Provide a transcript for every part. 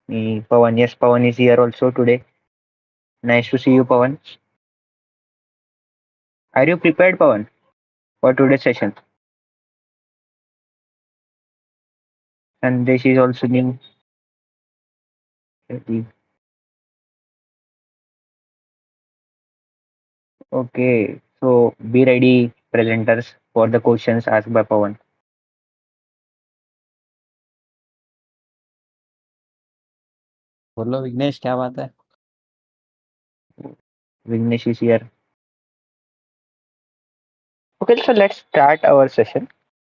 Pawan. Yes, Pawan is here also today. Nice to see you, Pawan. Are you prepared, Pawan, for today's session? And this is also new. Okay, so be ready, presenters, for the questions asked by Pawan. बोलो विघ्नेश, क्या बात है? Vignesh is here. Okay, so let's start our session.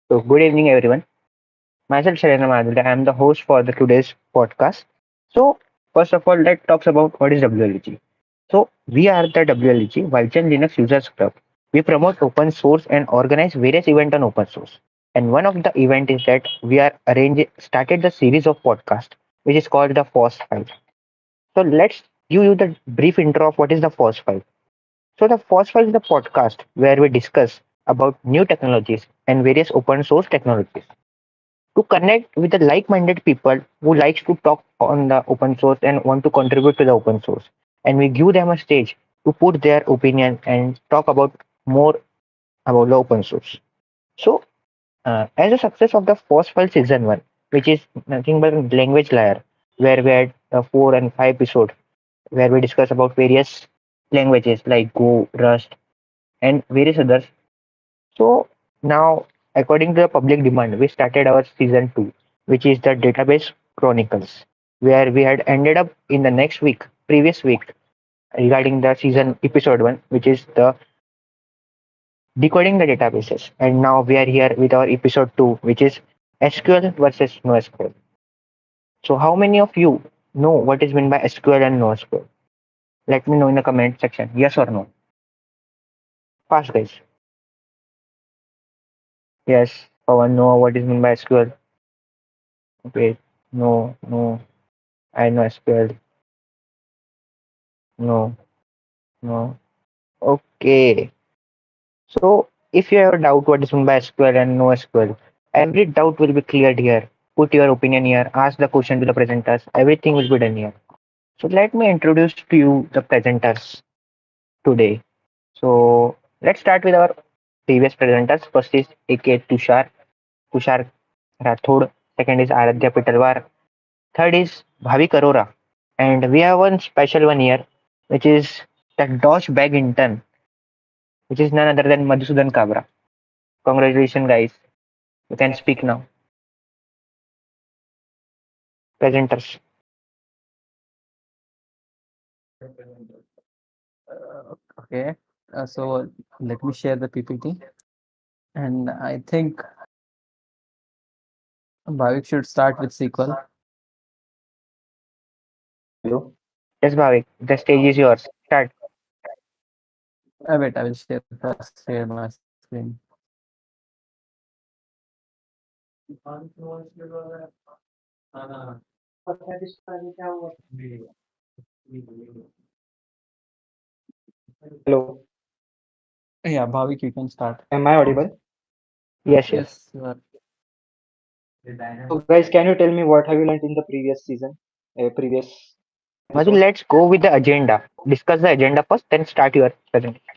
So, good evening, everyone. Myself, Sharena Madhuri. I am the host for the today's podcast. So, first of all, let's talk about what is WLG. So, we are the WLG, Vulcan Linux Users Club. We promote open source and organize various events on open source. And one of the event is that we are started the series of podcast, which is called the FOSS Files. So, let's give you the brief intro of what is the FOSS File. So, the FOSS File is the podcast where we discuss about new technologies and various open source technologies to connect with the like-minded people who likes to talk on the open source and want to contribute to the open source, and we give them a stage to put their opinion and talk about more about the open source. So as a success of the first file season 1, which is nothing but language layer, where we had 4 and 5 episodes where we discuss about various languages like Go, Rust, and various others. So now, according to the public demand, we started our season 2, which is the database Chronicles, where we had ended up in the next week, previous week, regarding the season episode 1, which is the decoding the databases. And now we are here with our episode 2, which is SQL versus NoSQL. So, how many of you know what is meant by SQL and NoSQL? Let me know in the comment section. Yes or no? Fast, guys. Yes. Pawan, know what is meant by SQL. Wait, no, no. I know SQL. No, no. Okay. So if you have a doubt what is meant by SQL and NoSQL, every doubt will be cleared here. Put your opinion here. Ask the question to the presenters. Everything will be done here. So let me introduce to you the presenters today. So let's start with our previous presenters. First is AK Tushar Rathod. Second is Aradhya Pitalwar. Third is Bhavik Arora. And we have one special one here, which is the Dosh Bag intern, which is none other than Madhusudan Kabra. Congratulations, guys. You can speak now. Presenters. Okay, so let me share the PPT, and I think Bhavik should start with SQL. Hello. Yes, Bhavik, the stage is yours. Start. Wait, I will share my screen. Hello. Yeah, Bhavik, you can start. Am I audible? Yes, yes. Yes, you are. So, guys, can you tell me what have you learned in the previous season, previous Madhu, episode? let's go with the agenda. Discuss the agenda first, then start your presentation.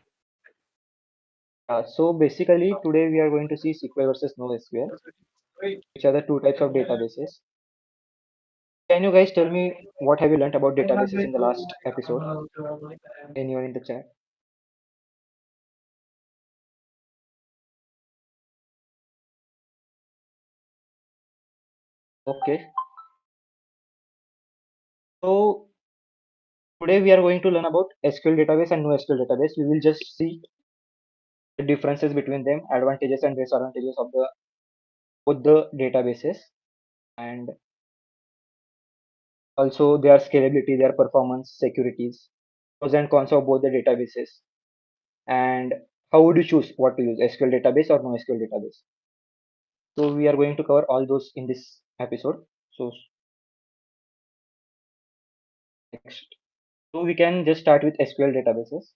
So, basically, today we are going to see SQL versus NoSQL, which are the two types of databases. Can you guys tell me what have you learned about databases in the last episode? Anyone in the chat? Okay. So, today we are going to learn about SQL database and NoSQL database. We will just see the differences between them, advantages and disadvantages of the both the databases, and also their scalability, their performance, securities, pros and cons of both the databases, and how would you choose what to use, SQL database or NoSQL database. So we are going to cover all those in this episode. So next, so we can just start with SQL databases.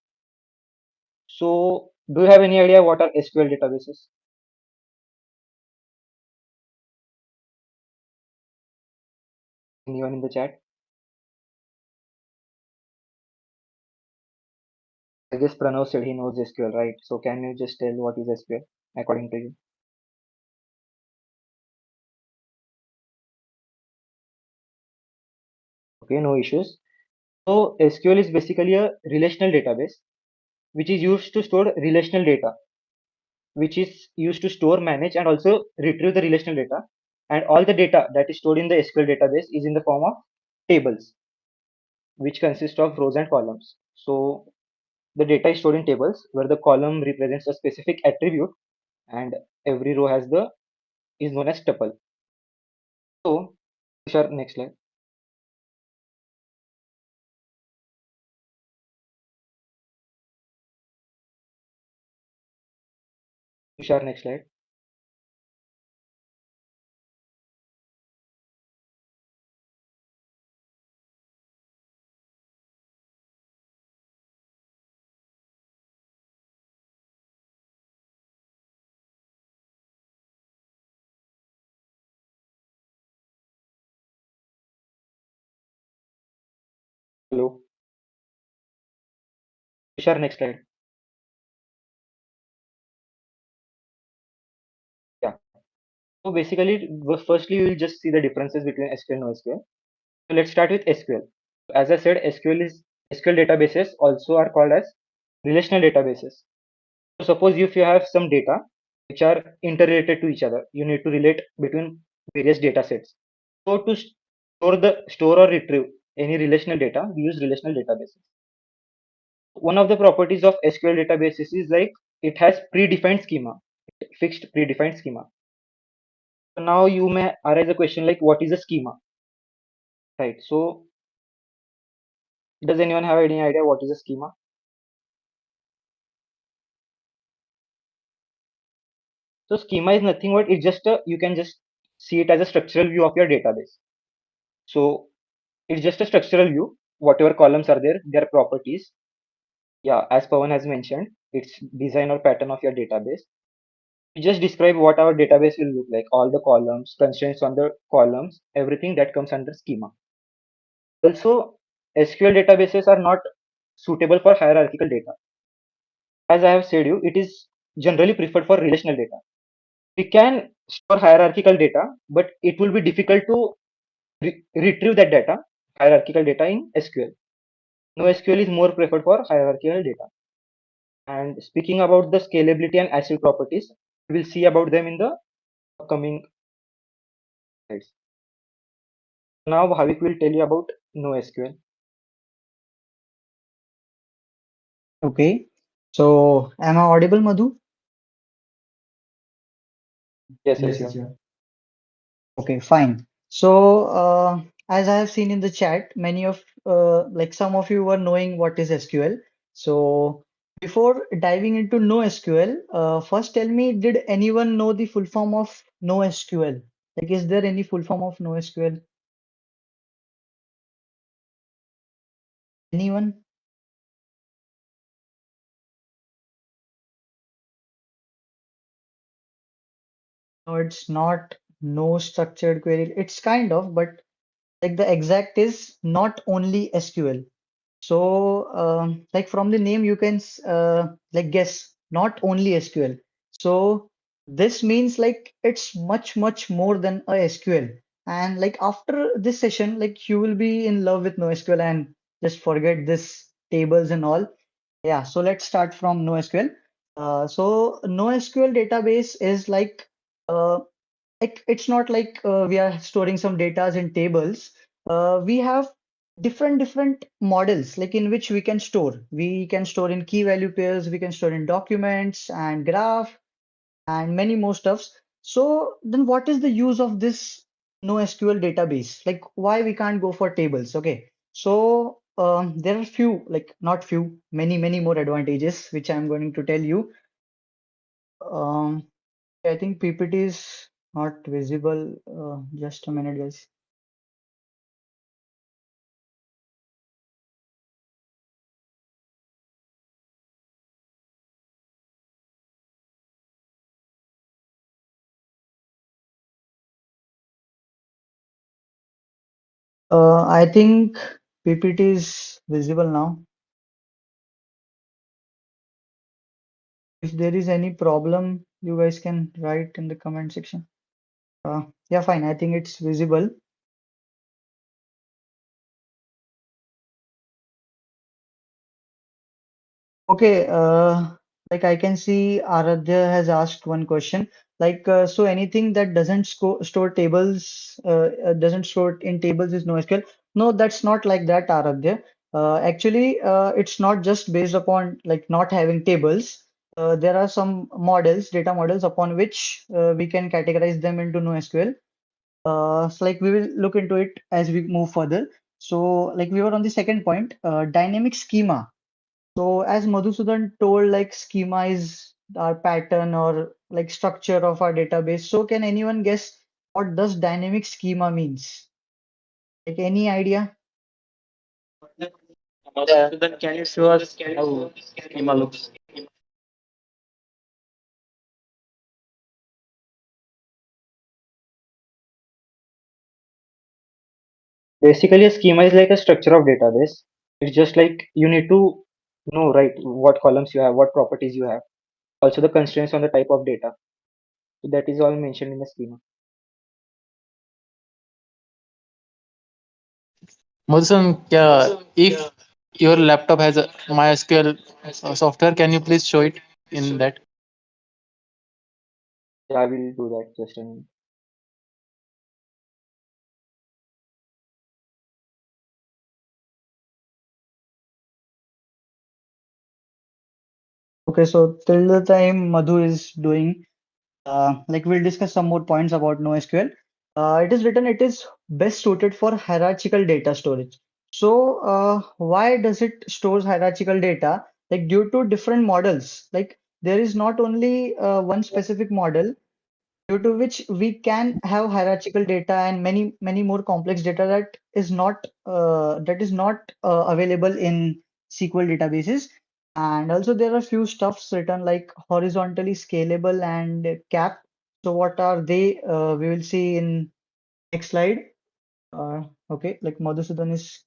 So do you have any idea what are SQL databases? Anyone in the chat? I guess Pranav said he knows SQL, right? So can you just tell what is SQL according to you? Okay, no issues. So SQL is basically a relational database which is used to store relational data, which is used to store, manage, and also retrieve the relational data. And all the data that is stored in the SQL database is in the form of tables, which consist of rows and columns. So the data is stored in tables where the column represents a specific attribute and every row has the is known as tuple. So, sure, next slide. Sure, next slide. Hello. Sure, next slide. Yeah. So basically, firstly, you will just see the differences between SQL and NoSQL. So let's start with SQL. As I said, SQL databases also are called as relational databases. So suppose if you have some data which are interrelated to each other, you need to relate between various data sets. So to store or retrieve any relational data, we use relational databases. One of the properties of SQL databases is like it has predefined schema, fixed predefined schema. So now you may arise a question like what is a schema, right? So does anyone have any idea what is a schema? So schema is nothing but it's just a you can just see it as a structural view of your database. So it's just a structural view. Whatever columns are there, their properties. Yeah, as Pawan has mentioned, it's design or pattern of your database. We just describe what our database will look like, all the columns, constraints on the columns, everything that comes under schema. Also, SQL databases are not suitable for hierarchical data. As I have said you, it is generally preferred for relational data. We can store hierarchical data, but it will be difficult to retrieve that data, hierarchical data in SQL. NoSQL is more preferred for hierarchical data. And speaking about the scalability and ACID properties, we will see about them in the upcoming slides. Now Bhavik will tell you about NoSQL. Okay. So, am I audible, Madhu? Yes, yes, Yes, you yes, are. yeah. Okay, fine. So, as I have seen in the chat, many of like some of you were knowing what is SQL. So, before diving into NoSQL, first tell me, did anyone know the full form of NoSQL? Like, is there any full form of NoSQL? Anyone? No, it's not no structured query. It's kind of, but like the exact is not only SQL. So, like from the name, you can like guess not only SQL. So this means like it's much, much more than a SQL. And like after this session, like you will be in love with NoSQL and just forget this tables and all. Yeah. So let's start from NoSQL. So NoSQL database is like it's not like we are storing some datas in tables. We have different models like in which we can store. We can store in key value pairs, we can store in documents and graph and many more stuffs. So then what is the use of this NoSQL database? Like why we can't go for tables? Okay. So there are few, like not few, many more advantages which I'm going to tell you. Um, I think PPT is not visible. Just a minute, guys. I think PPT is visible now. If there is any problem, you guys can write in the comment section. Yeah, fine. I think it's visible. Okay, like I can see Aradhya has asked one question. Like, so anything that doesn't store tables, doesn't store in tables is NoSQL. No, that's not like that, Aradhya. Actually, it's not just based upon like not having tables. There are some models, data models upon which we can categorize them into NoSQL. So like we will look into it as we move further. So like we were on the second point, dynamic schema. So as Madhusudan told, like schema is our pattern or like structure of our database. So can anyone guess what does dynamic schema means? Like any idea? Yeah. So then can you show us how schema looks? Basically, a schema is like a structure of database. It's just like you need to know, right, what columns you have, what properties you have, also the constraints on the type of data. So that is all mentioned in the schema. Madhusan, if your laptop has a MySQL software, can you please show it in that? Yeah, I will do that just a minute. Okay, so till the time Madhu is doing, like we'll discuss some more points about NoSQL. It is written it is best suited for hierarchical data storage. So why does it stores hierarchical data? Like due to different models. Like there is not only one specific model due to which we can have hierarchical data and many more complex data that is not available in SQL databases. And also there are few stuffs written like horizontally scalable and cap. So what are they? We will see in next slide. Okay, like Madhusudan is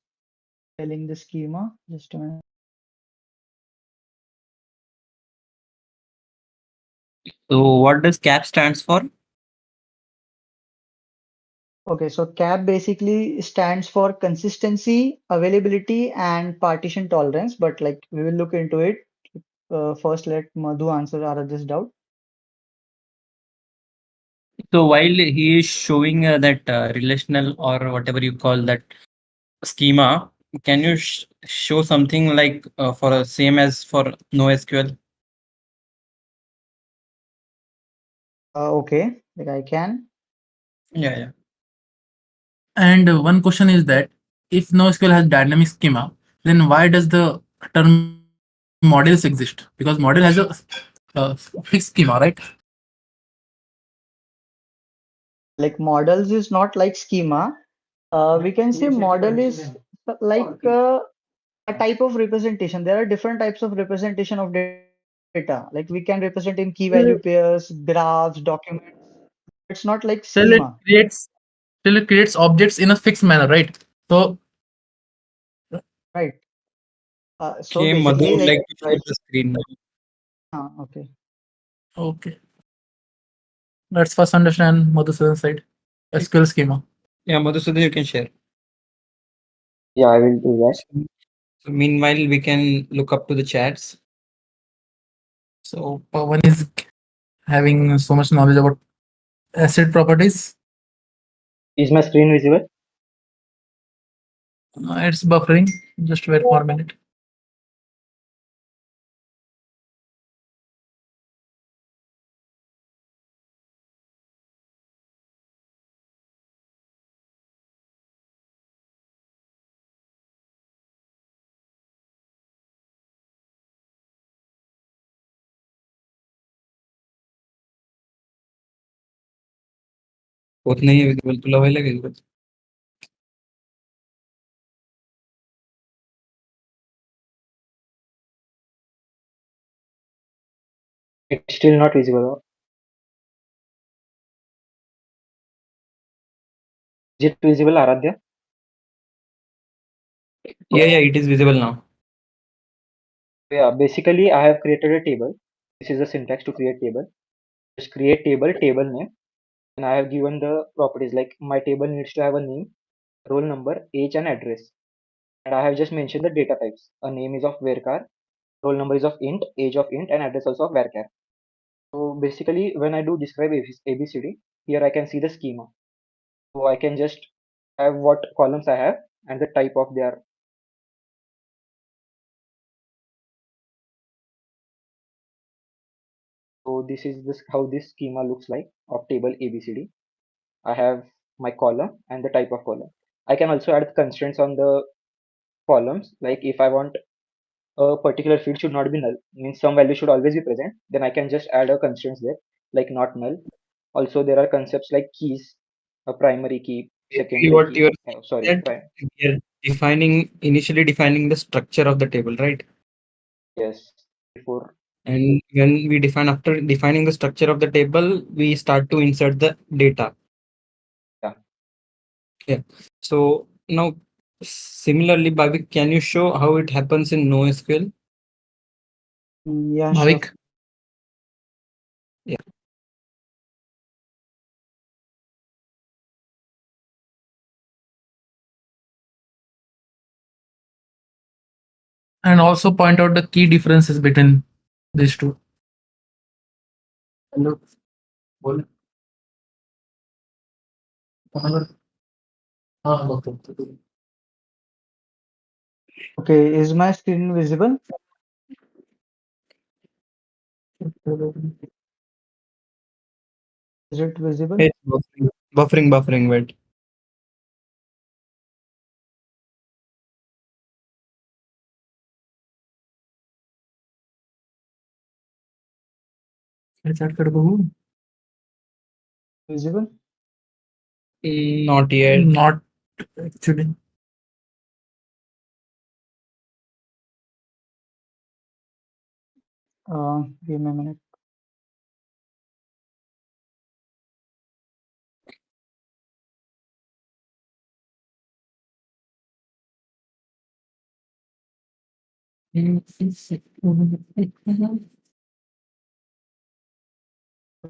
telling the schema. Just a minute. So what does CAP stands for? Okay, so CAP basically stands for consistency, availability, and partition tolerance. But like we will look into it. First, let Madhu answer Aradhya's doubt. So while he is showing that relational or whatever you call that schema, can you show something like for same as for NoSQL? Okay, like I can. Yeah, yeah. And one question is that if NoSQL has dynamic schema, then why does the term models exist? Because model has a fixed schema, right? Like models is not like schema. We can say model is like a type of representation. There are different types of representation of data. Like we can represent in key value pairs, graphs, documents. It's not like schema, Still it creates still it creates objects in a fixed manner, right? So right? So Okay, Madhu basically, would like, like to share the screen now. okay. okay, let's first understand Madhusudan side. SQL schema. Yeah, Madhusudan, you can share. Yeah, I will do that. So, so meanwhile, we can look up to the chats. So Pawan is having so much knowledge about acid properties. Is my screen visible? It's buffering. Just wait for a minute. उतना ही बिल्कुल available. It's still not visible. Is it visible, Aradhya? Yeah, yeah, it is visible now. Yeah, basically I have created a table This is the syntax to create table. Just create table, table name, and I have given the properties like my table needs to have a name, roll number, age, and address. And I have just mentioned the data types. A name is of varchar, roll number is of int, age of int, and address also of varchar. So basically, when I do describe ABCD, here I can see the schema. So I can just have what columns I have and the type of their. So this is how this schema looks like of table ABCD. I have my column and the type of column. I can also add constraints on the columns. Like if I want a particular field should not be null, means some value should always be present, then I can just add a constraints there, like not null. Also, there are concepts like keys, a primary key, Basically, secondary what key. you're Sorry, saying that we are initially defining the structure of the table, right? yes, before. And when we define after defining the structure of the table, we start to insert the data. Yeah. Yeah. So now, similarly, Bhavik, can you show how it happens in NoSQL? Yeah, sure. Bhavik, Yeah. and also point out the key differences between these two. Hello. बोल. हाँ, okay. Okay, is my screen visible? Is it visible? It's buffering. Wait. Chat कर बहू. Visible? Not yet. Not actually. Give me a minute.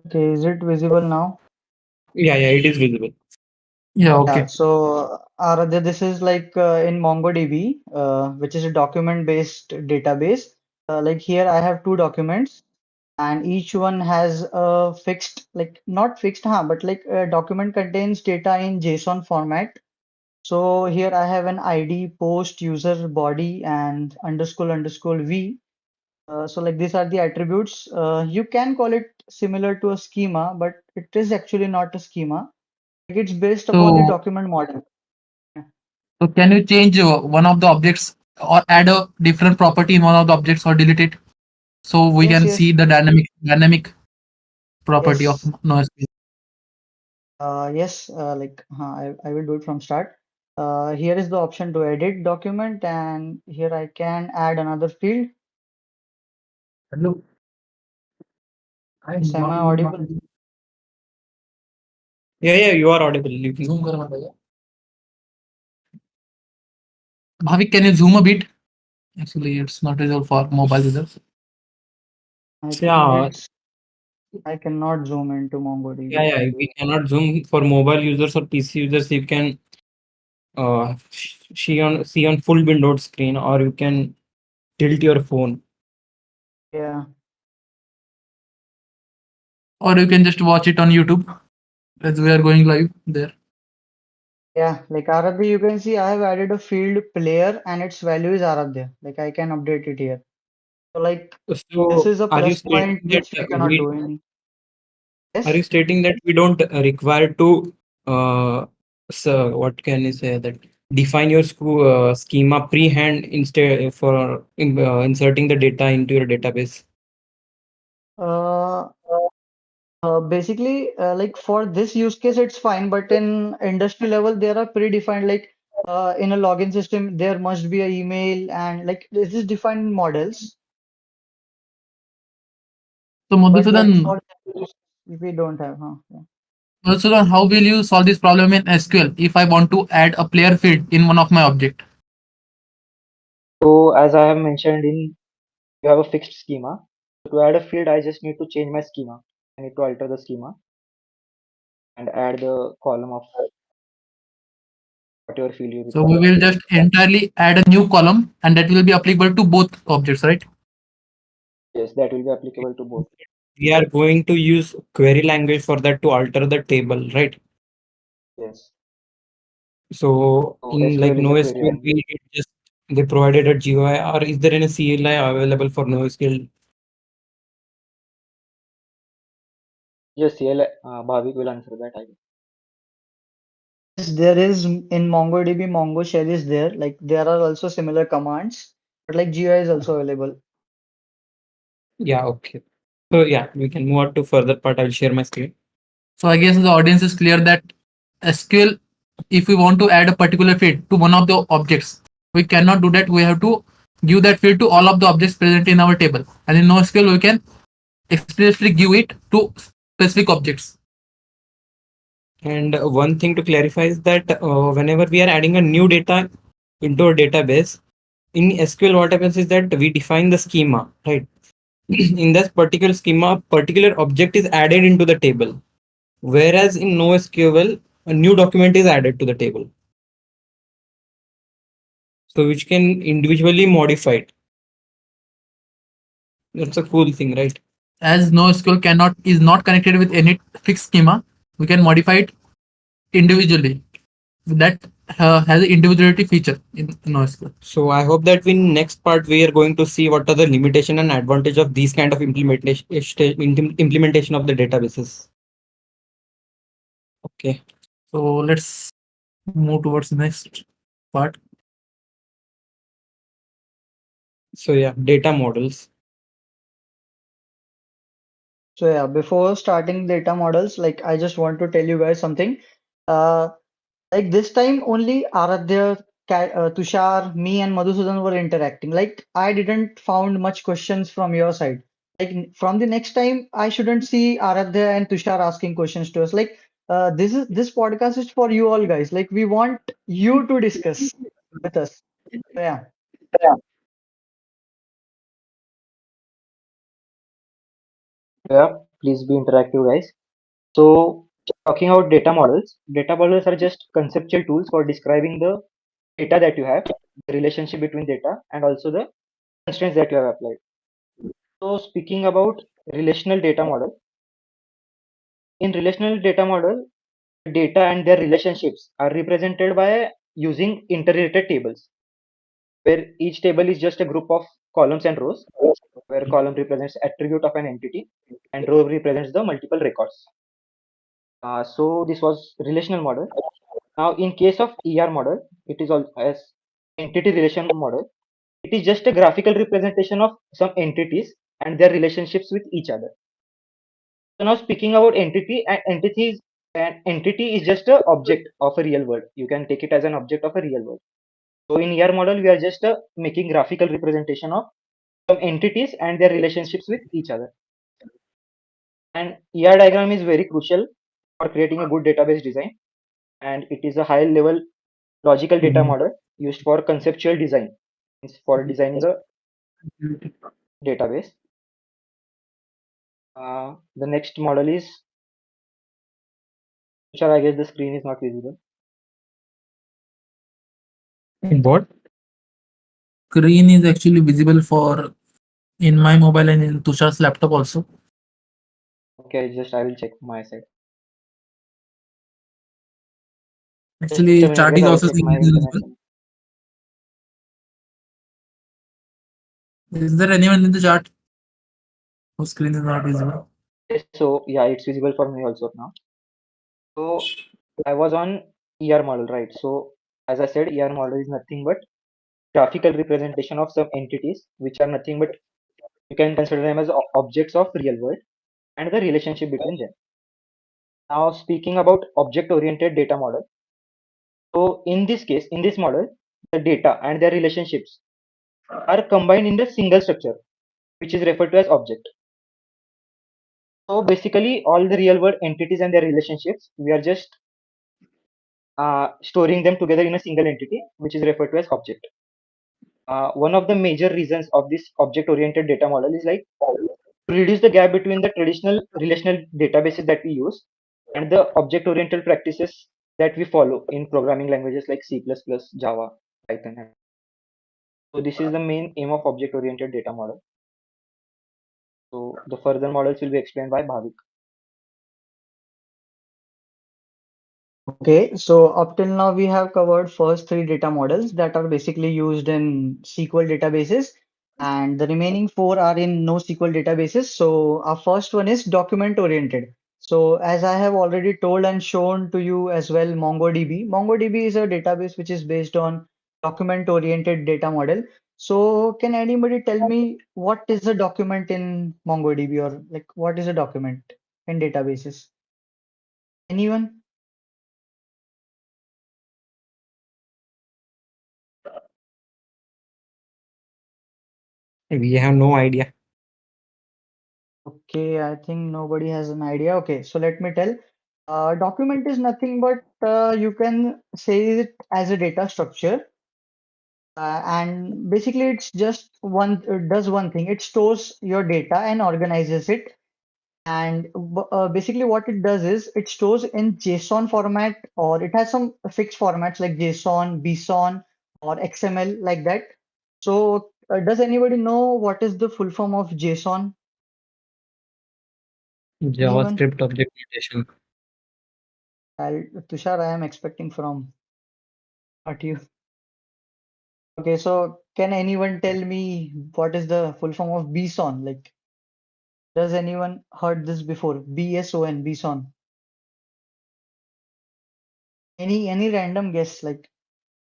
Okay, is it visible now? Yeah, it is visible. Yeah, Yeah, okay. so Aradhya, this is like in MongoDB, which is a document-based database. Like here, I have two documents, and each one has a fixed, like not fixed, huh, but like a document contains data in JSON format. So here I have an ID, post, user, body, and underscore v. So like these are the attributes. You can call it similar to a schema, but it is actually not a schema. Like it's based upon the So, document model. so can you change one of the objects or add a different property in one of the objects or delete it so we Yes, can yes, see the dynamic property of yes. NoSQL? Yes, I will do it from start. Here is the option to edit document, and here I can add another field. Hello. Yes, am I audible? Yeah, you are audible. You can Zoom करो भैया. Bhavik, can you zoom a bit? Actually, it's not visible for mobile users. I think yeah, it's I cannot zoom into MongoDB. yeah. We cannot zoom for mobile users or PC users. You can see on full windowed screen, or you can tilt your phone. Yeah, Or you can just watch it on YouTube as we are going live there. yeah. Like Aradhya, you can see I have added a field player, and its value is Aradhya. Like I can update it here. So like this So, is a are you plus stating point that which we cannot do in. Yes. we don't require to so what can you say that define your schema pre-hand instead for inserting the data into your database? Uh, Basically, like for this use case, it's fine, but in industry level, there are predefined, like in a login system, there must be an email, and like this is defined in models. So But like Madhusudan, for this, we don't have, huh? Yeah. Madhusudan, how will you solve this problem in SQL if I want to add a player field in one of my object? So as I have mentioned in, you have a fixed schema. To add a field, I just need to change my schema. I need to alter the schema and add the column of whatever field you So we require. will just entirely add a new column and that will be applicable to both objects, right? Yes, that will be applicable to both. We are going to use query language for that to alter the table, right? Yes. So So in like SQL is a query NoSQL, language. we did just they provided a GUI, or is there any CLI available for NoSQL? Yes, CL, Bhavik will answer that. I guess. Yes, there is in MongoDB, Mongo shell is there. Like there are also similar commands, but like GUI is also available. Yeah, okay. So yeah, we can move on to further part. I'll share my screen. So I guess the audience is clear that SQL, if we want to add a particular field to one of the objects, we cannot do that. We have to give that field to all of the objects present in our table. And in NoSQL, we can explicitly give it to specific objects. And one thing to clarify is that whenever we are adding a new data into a database, in SQL, what happens is that we define the schema, right? In this particular schema, a particular object is added into the table. Whereas in NoSQL, a new document is added to the table. So which can individually modify it. That's a cool thing, right? As NoSQL cannot is not connected with any fixed schema, we can modify it individually. That has an individuality feature in NoSQL. So I hope that in next part we are going to see what are the limitation and advantage of these kind of implementation of the databases. Okay. So let's move towards the next part. So yeah, data models. So yeah, before starting data models, like I just want to tell you guys something. Uh, like this time only Aradhya, Tushar, me and Madhusudan were interacting. Like I didn't found much questions from your side. Like from the next time, I shouldn't see Aradhya and Tushar asking questions to us. Like this podcast is for you all guys. Like we want you to discuss with us. So, yeah. Yeah, please be interactive, guys. So, talking about data models are just conceptual tools for describing the data that you have, the relationship between data, and also the constraints that you have applied. So, speaking about relational data model, in relational data model, data and their relationships are represented by using interrelated tables, where each table is just a group of columns and rows, where column represents attribute of an entity and row represents the multiple records. So this was relational model. Now, in case of ER model, it is all as entity relation model. It is just a graphical representation of some entities and their relationships with each other. So now, speaking about an entity is just a object of a real world. You can take it as an object of a real world. So in ER model, we are just making graphical representation of some entities and their relationships with each other. And ER diagram is very crucial for creating a good database design, and it is a high level logical data model used for conceptual design, means for designing a database. The next model is, which I guess the screen is not visible. What? Screen is actually visible for in my mobile and in Tushar's laptop also. Okay, just I will check my side. Just a Actually, minute, chart guys. is I will also check seen my internet. visible. Is there anyone in the chart whose screen is not visible? Yes, so yeah, it's visible for me also now. So I was on ER model, right? So as I said, ER model is nothing but graphical representation of some entities, which are nothing but you can consider them as objects of real world and the relationship between them. Now, speaking about object-oriented data model. So in this case, in this model, the data and their relationships are combined in the single structure, which is referred to as object. So basically, all the real world entities and their relationships, we are just storing them together in a single entity, which is referred to as object. One of the major reasons of this object-oriented data model is like to reduce the gap between the traditional relational databases that we use and the object-oriented practices that we follow in programming languages like C++, Java, Python. So this is the main aim of object-oriented data model. So the further models will be explained by Bhavik. Okay, so up till now we have covered first three data models that are basically used in SQL databases, and the remaining four are in NoSQL databases. So our first one is document oriented. So as I have already told and shown to you as well, MongoDB. MongoDB is a database which is based on document oriented data model. So can anybody tell me what is a document in MongoDB, or like what is a document in databases? Anyone? We have no idea. Okay, I think nobody has an idea. Okay, so let me tell. Document is nothing but you can say it as a data structure, and basically it's just one it does one thing. It stores your data and organizes it. And basically what it does is it stores in JSON format, or it has some fixed formats like JSON, BSON, or XML like that. So does anybody know what is the full form of JSON? Anyone? JavaScript object notation. Tushar, I am expecting from not you. Okay, so can anyone tell me what is the full form of BSON? Like, does anyone heard this before? BSON, BSON. Any random guess? Like,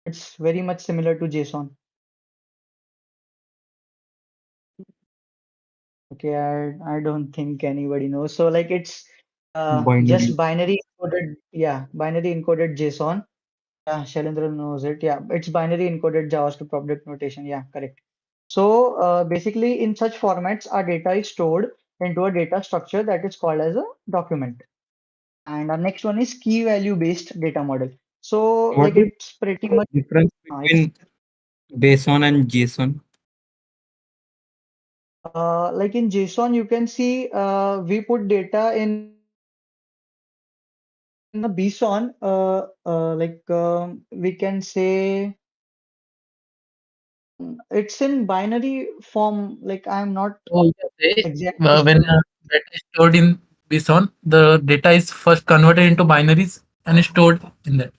it's very much similar to JSON. Okay, I don't think anybody knows. So like, it's Binary. just binary encoded, yeah, binary encoded JSON. Yeah, Shailendra knows it. Yeah, it's binary encoded JavaScript object notation. Yeah, correct. So basically, in such formats, our data is stored into a data structure that is called as a document. And our next one is key value based data model. So What like is it's pretty much the difference it's between JSON and JSON? like in JSON, you can see we put data in the BSON. Like we can say it's in binary form. Like I'm not So you say exactly when sure. data is stored in bison, the data is first converted into binaries and is stored in that,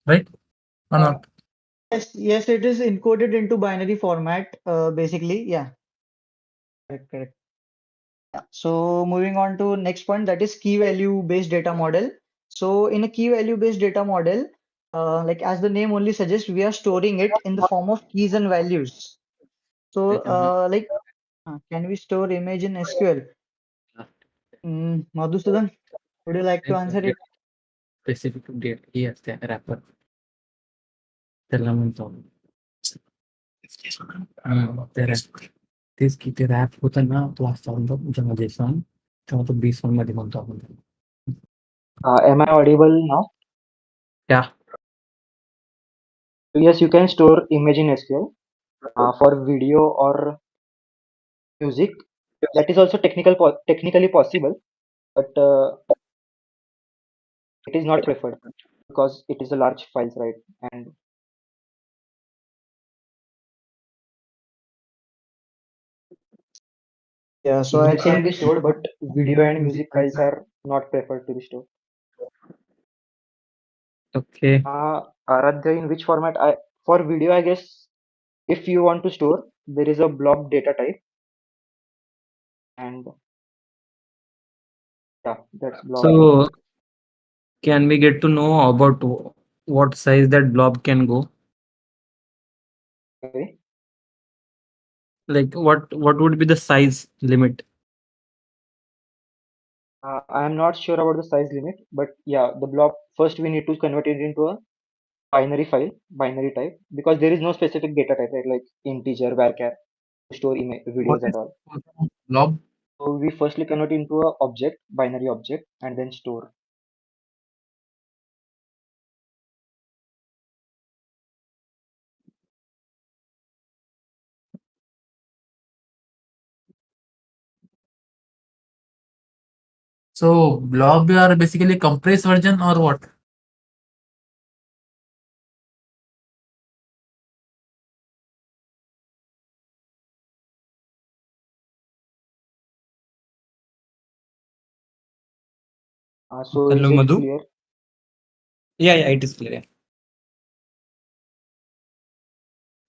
right? Or Uh, not? yes, it is encoded into binary format, basically. Yeah, correct, correct. Yeah. So moving on to next point, that is key value based data model. So in a key value based data model, like as the name only suggests, we are storing it in the form of keys and values. So can we store image in SQL? Madhusudan, would you like to answer it? Specific date. Yes, the wrapper. त्याला म्हणतो ते rap तेच की ते rap होतं ना तो असता म्हणतो जेव्हा जेसॉन तेव्हा तो बीसॉन मध्ये म्हणतो आपण त्याला. Am I audible now? Yeah. Yes, you can store image in SQL for video or music. That is also technically possible, but it is not preferred because it is a large files, right? And Yeah, so I image can think be stored, but video and music files are not preferred to be stored. Okay. Aradhya, in which format? For video, I guess if you want to store, there is a blob data type, and yeah, that's blob data So type. can we get to know about what size that blob can go? Okay. Like what would be the size limit? I am not sure about the size limit, but yeah, the blob first we need to convert it into a binary file, binary type, because there is no specific data type, right? Like integer, varchar, to store What videos and is all. blob? So we firstly convert into a object, binary object, and then store. So blob are basically compressed version or what? So Hello, is it Madhu. clear? Yeah, it is clear.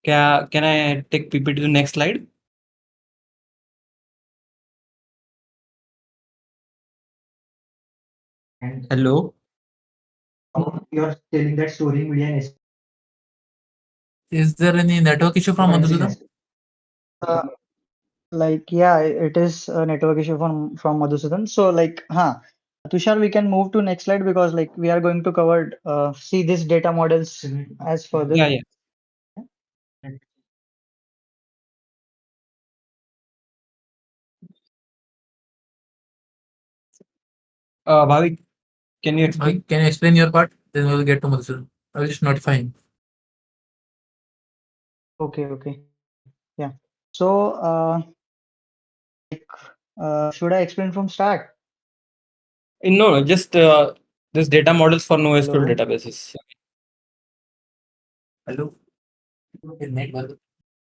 Can I take PPT to the next slide? And Hello. you're telling that storing media and Is there any network issue from referencing Madhusudan? as like yeah, it is a network issue from Madhusudan. So like, Tushar, we can move to next slide because like we are going to cover see this data models as further. Yeah. Bhavik, can you explain? Can you explain your part? Then we'll get to Madhusudan. I'll just notify him. Okay. Yeah. So should I explain from start? No, just this data models for NoSQL Hello. databases. Hello.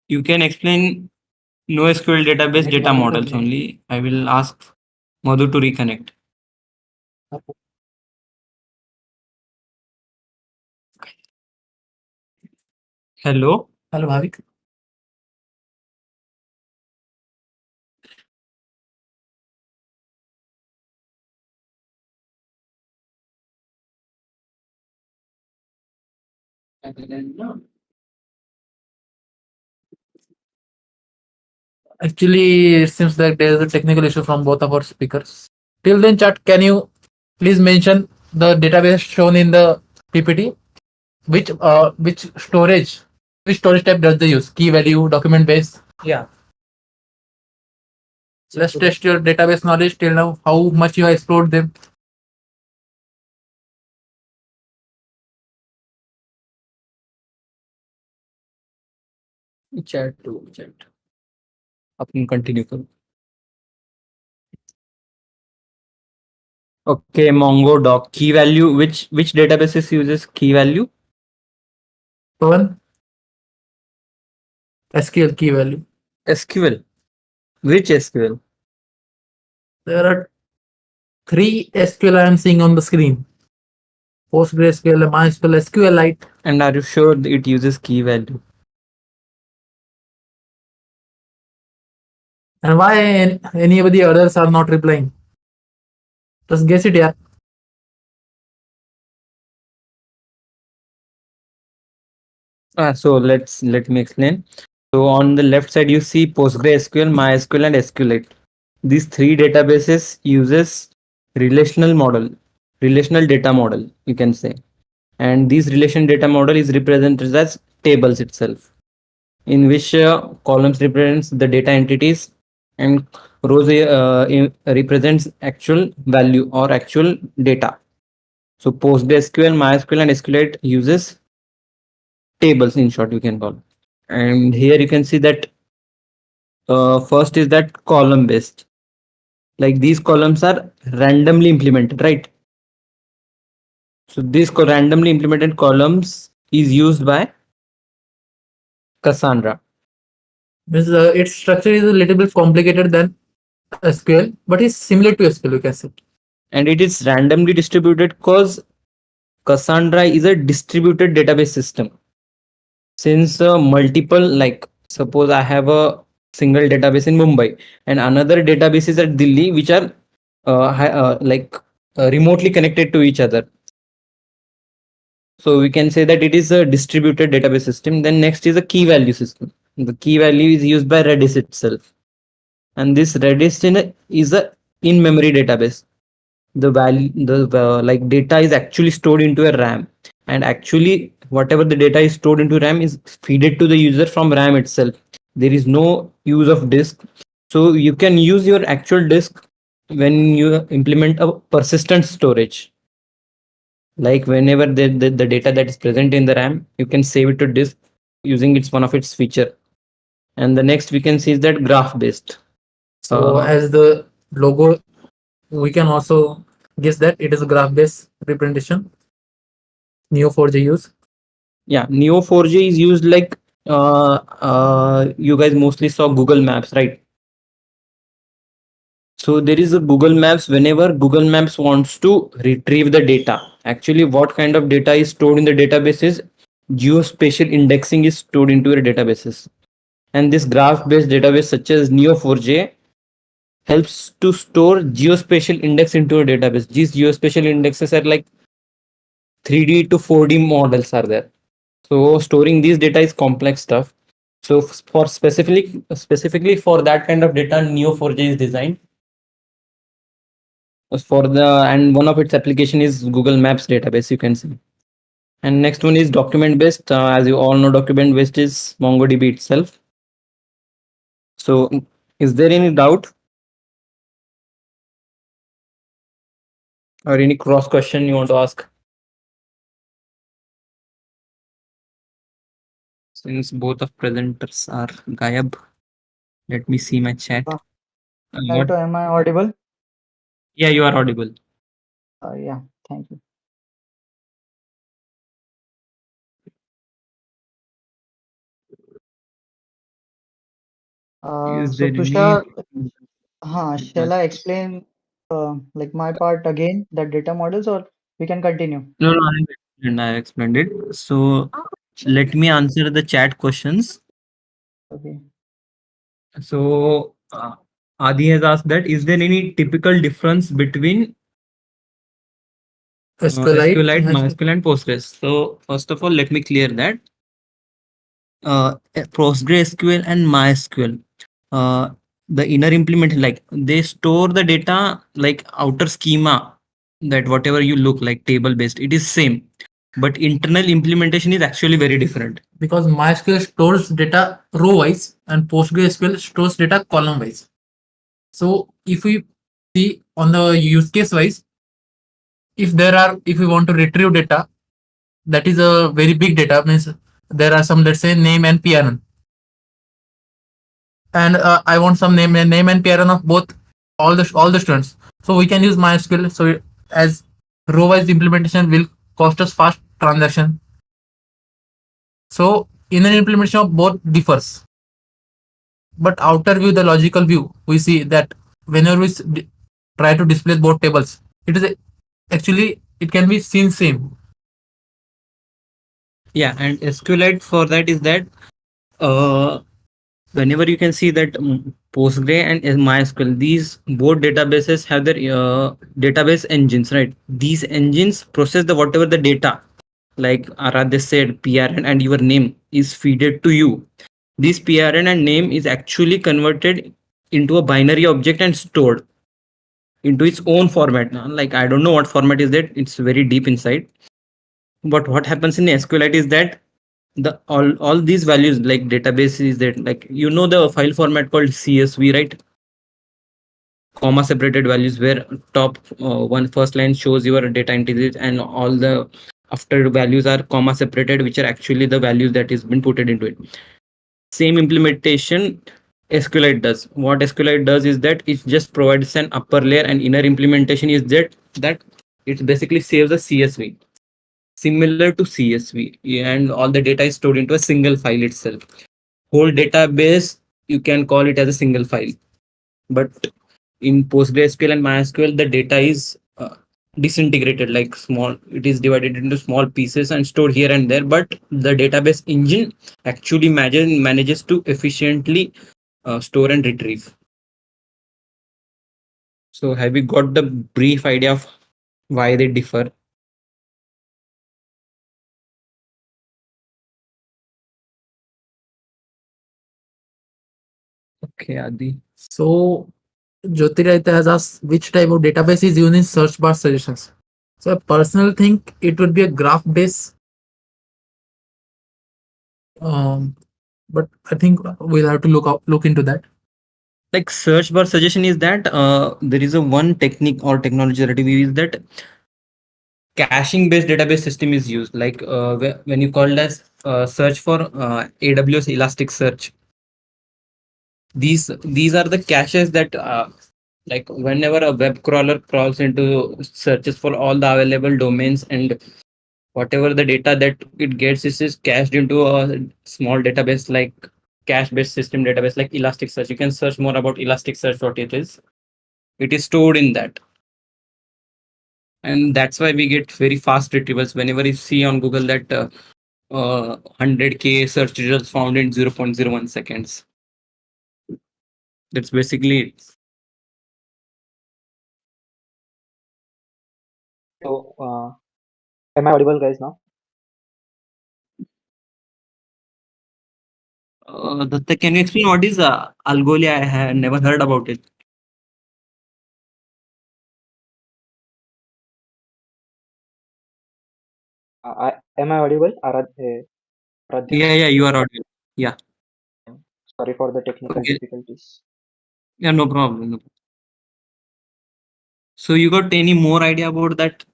You can explain NoSQL database data models only. I will ask Madhu to reconnect. Hello. Hello, Bhavik. Actually, it seems like there is a technical issue from both of our speakers. Till then, chat, can you please mention the database shown in the PPT? Which storage type does they use? Key value, document base. Yeah. Let's test your database knowledge till now. How much you have explored them? Chat. Upon continue करो. Okay, Mongo doc key value. Which databases uses key value? One SQL key value. SQL. Which SQL? There are three SQL I am seeing on the screen. PostgreSQL, MySQL, SQLite. And are you sure it uses key value? And why any of the others are not replying? Just guess it, yeah. So let me explain. So on the left side you see PostgreSQL, MySQL, and SQLite. These three databases uses relational model, relational data model, you can say. And this relation data model is represented as tables itself, in which columns represents the data entities and rows represents actual value or actual data. So PostgreSQL, MySQL, and SQLite uses tables, in short, you can call. And here you can see that first is that column based. Like these columns are randomly implemented, right? So these randomly implemented columns is used by Cassandra. Its structure is a little bit complicated than SQL, but it's similar to SQL, you can say. And it is randomly distributed because Cassandra is a distributed database system. Since multiple, like suppose I have a single database in Mumbai and another database is at Delhi, which are remotely connected to each other. So we can say that it is a distributed database system. Then next is a key value system. The key value is used by Redis itself. And this Redis is a in-memory database. The value, the like data is actually stored into a RAM. And actually, whatever the data is stored into RAM is fed to the user from RAM itself. There is no use of disk. So you can use your actual disk when you implement a persistent storage. Like whenever the data that is present in the RAM, you can save it to disk using its one of its feature. And the next we can see is that graph based. So as the logo We can also guess that it is a graph-based representation. Neo4j use. Yeah, Neo4j is used like you guys mostly saw Google Maps, right? So there is a Google Maps. Whenever Google Maps wants to retrieve the data, actually what kind of data is stored in the databases? Geospatial indexing is stored into your databases. And this graph-based database such as Neo4j helps to store geospatial index into a database. These geospatial indexes are like 3D to 4D models are there. So storing these data is complex stuff. So for specifically for that kind of data, Neo4j is designed for the, and one of its application is Google Maps database, you can see. And next one is document based. As you all know, document based is MongoDB itself. So is there any doubt or any cross question you want to ask? Since both of presenters are gayab, let me see my chat. What? Naito, am I audible? Yeah, you are audible. Yeah, thank you. Is So there any? Tushar, shall I explain like my part again, the data models, or we can continue? No, no, I explained it. So let me answer the chat questions. Okay. So Adi has asked that is there any typical difference between SQLite. SQLite, MySQL, and Postgres? So first of all, let me clear that PostgreSQL and MySQL, uh, the inner implement, like they store the data like outer schema, that whatever you look like table based, it is same, but internal implementation is actually very different. Because MySQL stores data row wise and PostgreSQL stores data column wise. So if we see on the use case wise, if we want to retrieve data, that is a very big data, means there are some, let's say, name and PRN, and I want some name and PRN of both all the students. So we can use MySQL. So as row wise implementation will cost us fast transaction. So inner implementation of both differs, but outer view, the logical view, we see that whenever we try to display both tables, it is actually it can be seen same. Yeah, and SQLite for that is that uh, whenever you can see that Postgre and MySQL, these both databases have their database engines, right? These engines process the whatever the data, like Aradhya said, PRN and your name is feeded to you. This PRN and name is actually converted into a binary object and stored into its own format. Now, like I don't know what format is that, it's very deep inside. But what happens in SQLite is that the all these values like database is that, like you know the file format called CSV, right? Comma separated values, where top one first line shows your data entities and all the after values are comma separated, which are actually the values that is been put into it. Same implementation SQLite does. What SQLite does is that it just provides an upper layer, and inner implementation is that it basically saves a CSV similar to CSV, and all the data is stored into a single file itself. Whole database you can call it as a single file, but in PostgreSQL and MySQL the data is disintegrated, like small, it is divided into small pieces and stored here and there, but the database engine actually manages to efficiently store and retrieve. So have we got the brief idea of why they differ? Okay, Adi. So Jyotirajita has asked which type of database is used in search bar suggestions. So I personally think it would be a graph based, um, but I think we'll have to look into that. Like search bar suggestion is that there is a one technique or technology that we use, that caching based database system is used, like when you call as search for AWS Elasticsearch, these are the caches that Like whenever a web crawler crawls into searches for all the available domains, and whatever the data that it gets is cached into a small database, like cache based system database like Elasticsearch. You can search more about Elasticsearch, what it is. It is stored in that, and that's why we get very fast retrievals whenever you see on Google that 100k search results found in 0.01 seconds. That's basically it. So, am I audible, guys, now? Datta, can you explain what is Algolia? I have never heard about it. Am I audible, Aradhya? Yeah, you are audible. Yeah, Sorry for the technical okay. difficulties. Yeah, no problem. No. So you got any more idea about that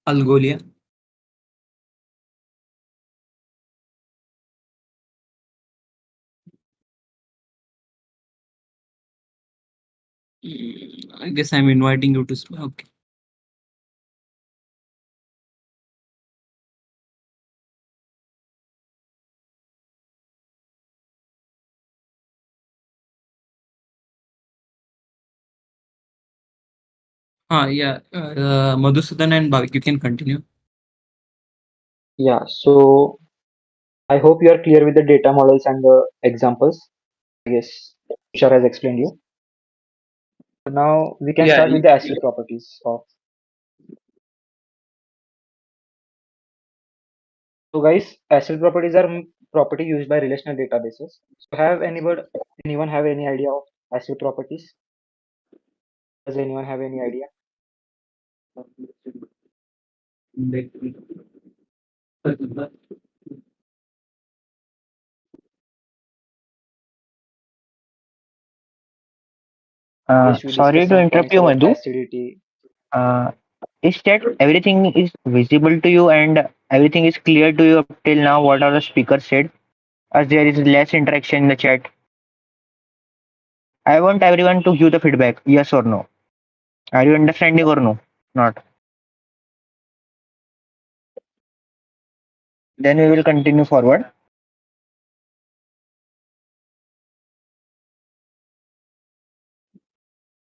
Algolia? I guess I'm inviting you to speak. Okay. Yeah. Madhusudan and Bhavik, you can continue. Yeah, so I hope you are clear with the data models and the examples. I guess Tushar has explained you. So now we can Yeah. start with the ASCII properties of. So guys, ASCII properties are property used by relational databases. So have anyone have any idea of ASCII properties? Does anyone have any idea? Yes, we Sorry discussed to some interrupt points you, about Madhu. acidity. Is that everything is visible to you and everything is clear to you up till now? What are the speakers said? As there is less interaction in the chat. I want everyone to give the feedback, yes or no. Are you understanding or no? Not. Then we will continue forward.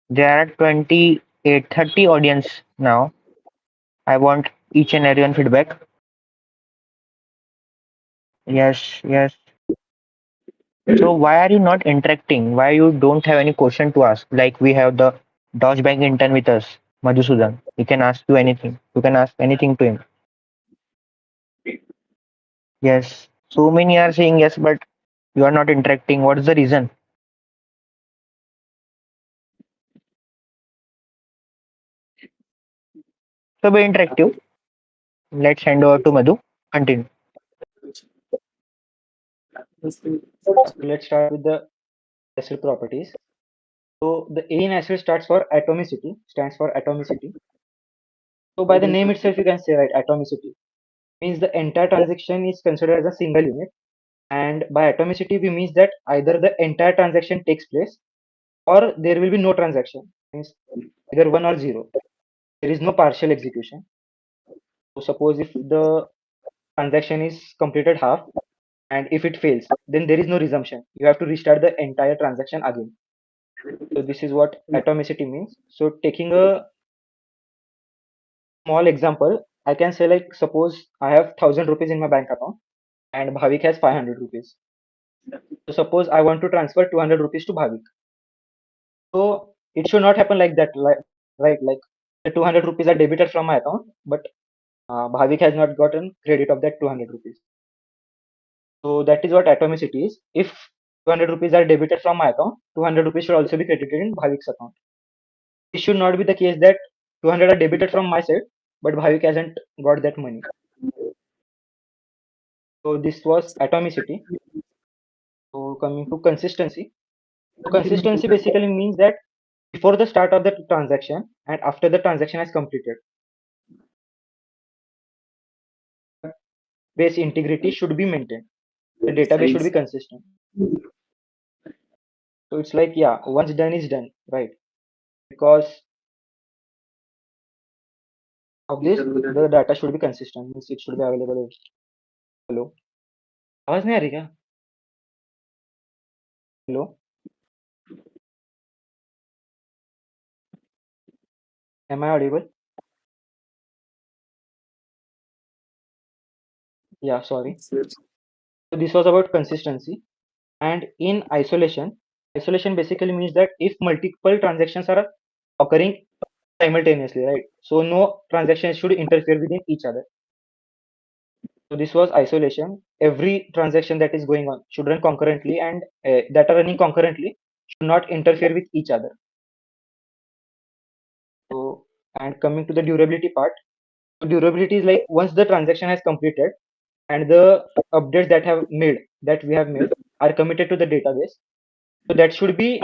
There are 28, 30 audience now. I want each and everyone feedback. Yes, yes. So why are you not interacting? Why you don't have any question to ask? Like we have the Deutsche Bank intern with us, Madhusudan. He can ask you anything. You can ask anything to him. Yes. So many are saying yes, but you are not interacting. What is the reason? So be interactive. Let's hand over to Madhu. Continue. Let's start with the ASCII properties. So the A in ASCII stands for atomicity. So by the name itself, you can say right, atomicity means the entire transaction is considered as a single unit. And by atomicity, we means that either the entire transaction takes place or there will be no transaction. Means either 1 or 0. There is no partial execution. So suppose if the transaction is completed half and if it fails, then there is no resumption. You have to restart the entire transaction again. So this is what atomicity means. So taking a small example, I can say like suppose I have 1,000 rupees in my bank account and Bhavik has 500 rupees. So suppose I want to transfer 200 rupees to Bhavik. So it should not happen like that, right? Like the 200 rupees are debited from my account, but Bhavik has not gotten credit of that 200 rupees. So that is what atomicity is. If 200 rupees are debited from my account, 200 rupees should also be credited in Bhavik's account. It should not be the case that 200 are debited from my side, but Bhavik hasn't got that money. So this was atomicity. So coming to consistency. So consistency basically means that before the start of the transaction and after the transaction has completed, base integrity should be maintained. The database should be consistent. So it's like, yeah, once done is done, right? because of this the data should be consistent, means it should be available. Hello, आवाज नहीं आ रही क्या? Hello, am I audible? Yeah, sorry. So this was about consistency. And in isolation basically means that if multiple transactions are occurring simultaneously, right? So no transaction should interfere within each other. So this was isolation. Every transaction that is going on should run concurrently, and that are running concurrently should not interfere with each other. So, and coming to the durability part, so durability is like once the transaction has completed and the updates that we have made are committed to the database, so that should be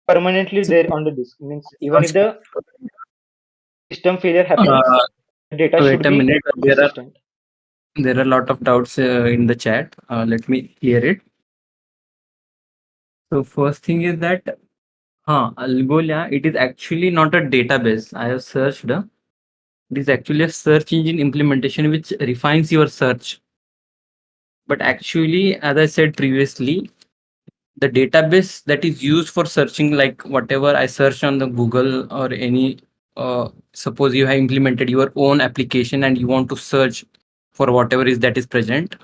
permanently there on the disk. Means even if the system failure happens, Uh, the data Wait should a be minute. consistent. There are a lot of doubts in the chat. Let me clear it. So first thing is that Algolia, it is actually not a database. I have searched. It is actually a search engine implementation which refines your search. But actually, as I said previously, the database that is used for searching, like whatever I search on the Google or any, suppose you have implemented your own application and you want to search for whatever is that is present,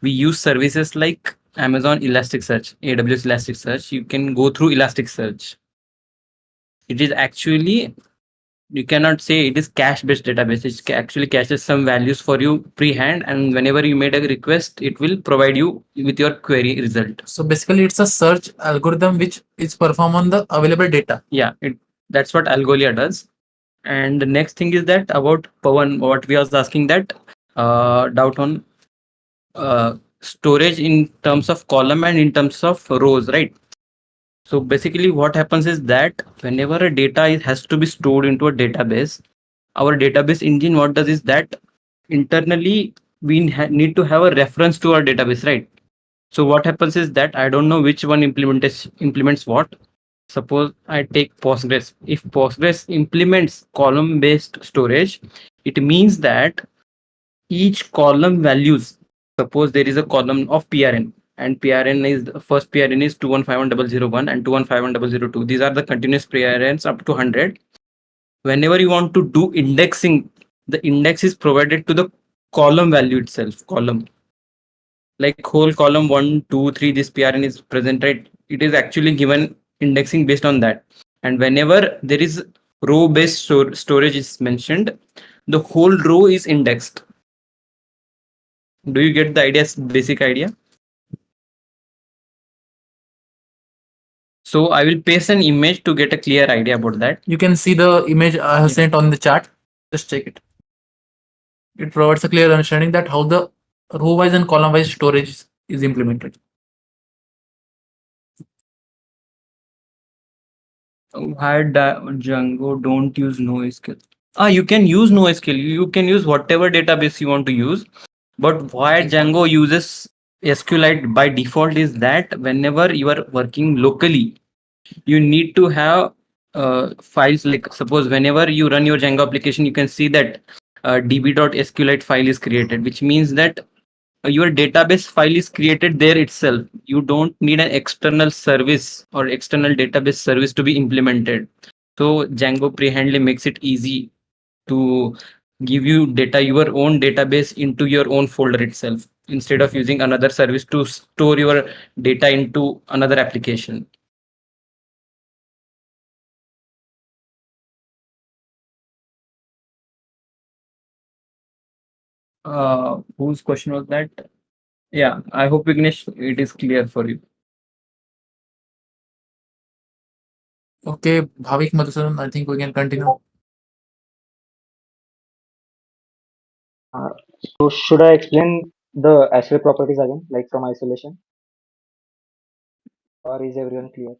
we use services like Amazon Elasticsearch, AWS Elasticsearch. You can go through Elasticsearch. It is actually, you cannot say it is cache based database. It actually caches some values for you pre-hand, and whenever you made a request, it will provide you with your query result. So basically, it's a search algorithm which is performed on the available data. Yeah, that's what Algolia does. And the next thing is that about Pawan, what we was asking that doubt on storage in terms of column and in terms of rows, right? So basically what happens is that whenever a data has to be stored into a database, our database engine, what does is that internally we need to have a reference to our database, right? So what happens is that I don't know which one implements what. Suppose I take Postgres. If Postgres implements column based storage, it means that each column values, suppose there is a column of PRN, and PRN is the first PRN is 2151001 and 2151002. These are the continuous PRNs up to 100. Whenever you want to do indexing, the index is provided to the column value itself. Column, like whole column 1, 2, 3, this PRN is presented. It is actually given indexing based on that. And whenever there is row based storage is mentioned, the whole row is indexed. Do you get the basic idea? So I will paste an image to get a clear idea about that. You can see the image I have sent on the chat. Just check it. It provides a clear understanding that how the row wise and column wise storage is implemented. Why Django don't use NoSQL? You can use NoSQL. You can use whatever database you want to use. But why Django uses SQLite by default is that whenever you are working locally, you need to have files, like suppose whenever you run your Django application, you can see that db.sqlite file is created, which means that your database file is created there itself. You don't need an external service or external database service to be implemented. So Django pre-handling makes it easy to give you data, your own database into your own folder itself, instead of using another service to store your data into another application. Whose question was that? Yeah, I hope Vignesh, it is clear for you. Okay, Bhavik Madhusudan, I think we can continue. So should I explain the SQL properties again, like from isolation, or is everyone clear?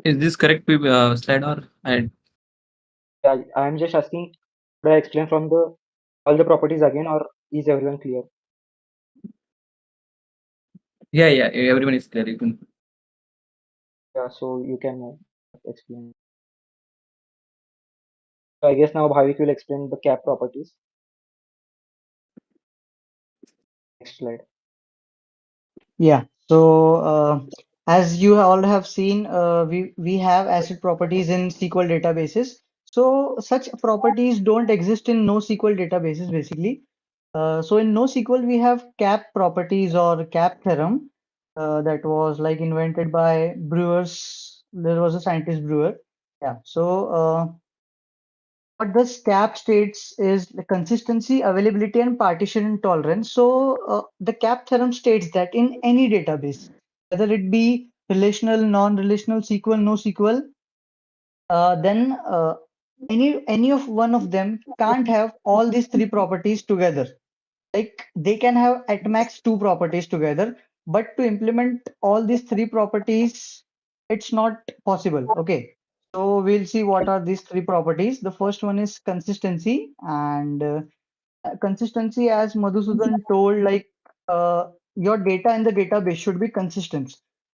Is this correct slide, or I am just asking, should I explain from the all the properties again, or is everyone clear? Yeah, everyone is clear. You can. Yeah, so you can explain. So I guess now Bhavik will explain the cap properties. Next slide. Yeah. So as you all have seen, we have ACID properties in SQL databases. So such properties don't exist in NoSQL databases basically. So in NoSQL we have cap properties or cap theorem that was like invented by Brewers. There was a scientist Brewer. Yeah. So what this cap states is the consistency, availability, and partition tolerance. So the cap theorem states that in any database, whether it be relational, non-relational, SQL, NoSQL, then any of one of them can't have all these three properties together. Like they can have at max two properties together, but to implement all these three properties, it's not possible. Okay. So we'll see what are these three properties. The first one is consistency, and consistency, as Madhusudan told, like your data in the database should be consistent.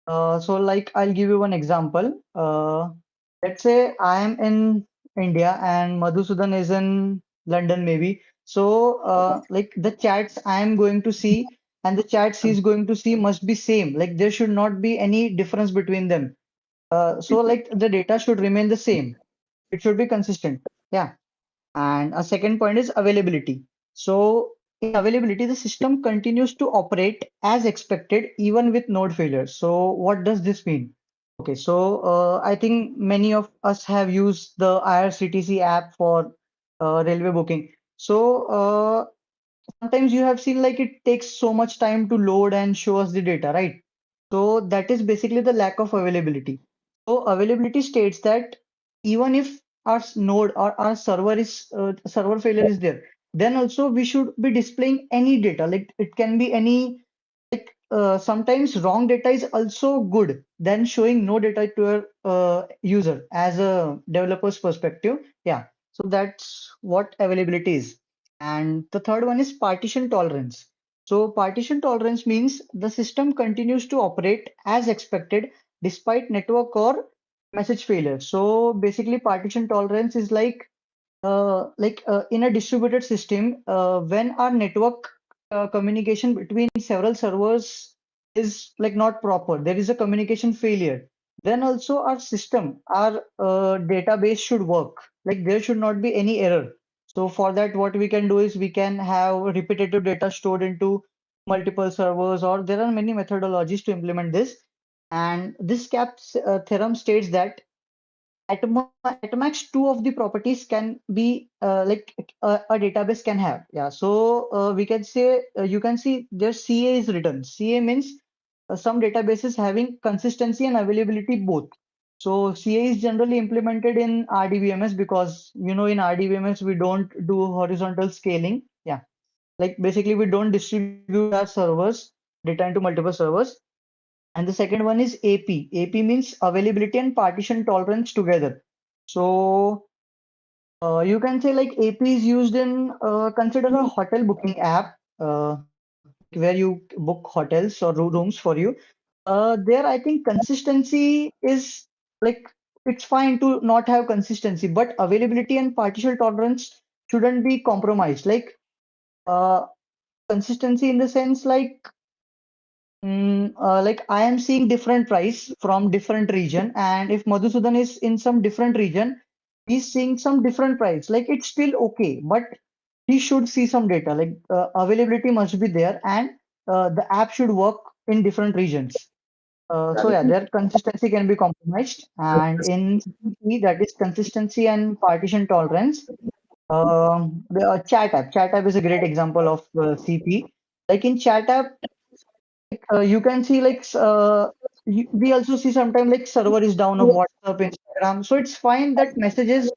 So like I'll give you one example. Let's say I am in India and Madhusudan is in London maybe. So like the chats I am going to see and the chats he's going to see must be same. Like there should not be any difference between them. So like the data should remain the same. It should be consistent. Yeah. And a second point is availability. So in availability, the system continues to operate as expected, even with node failures. So what does this mean? Okay, so I think many of us have used the IRCTC app for railway booking. So sometimes you have seen like it takes so much time to load and show us the data, right? So that is basically the lack of availability. So availability states that even if our node or our server is server failure is there, then also we should be displaying any data. Like it can be any sometimes wrong data is also good than showing no data to a user as a developer's perspective. Yeah, so that's what availability is. And the third one is partition tolerance. So partition tolerance means the system continues to operate as expected despite network or message failure. So basically partition tolerance is in a distributed system, when our network communication between several servers is like not proper, there is a communication failure. Then also our system, our database should work. Like there should not be any error. So for that, what we can do is we can have repetitive data stored into multiple servers, or there are many methodologies to implement this. And this CAP theorem states that at max two of the properties can be a database can have. Yeah, so we can say you can see there CA is written. CA means some databases having consistency and availability both. So CA is generally implemented in RDBMS because in RDBMS we don't do horizontal scaling. Yeah, like basically we don't distribute our servers data into multiple servers. And the second one is AP. AP means availability and partition tolerance together. So you can say like AP is used in consider a hotel booking app, like where you book hotels or rooms for you. There, I think consistency is like it's fine to not have consistency, but availability and partition tolerance shouldn't be compromised. Like uh, consistency in the sense like I am seeing different price from different region, and if Madhusudan is in some different region, he's seeing some different price. Like it's still okay, but he should see some data. Like availability must be there, and the app should work in different regions. So yeah, their consistency can be compromised, and in CP, that is consistency and partition tolerance. The chat app is a great example of CP. Like in chat app, you can see we also see sometimes like server is down of WhatsApp, Instagram. So it's fine that messages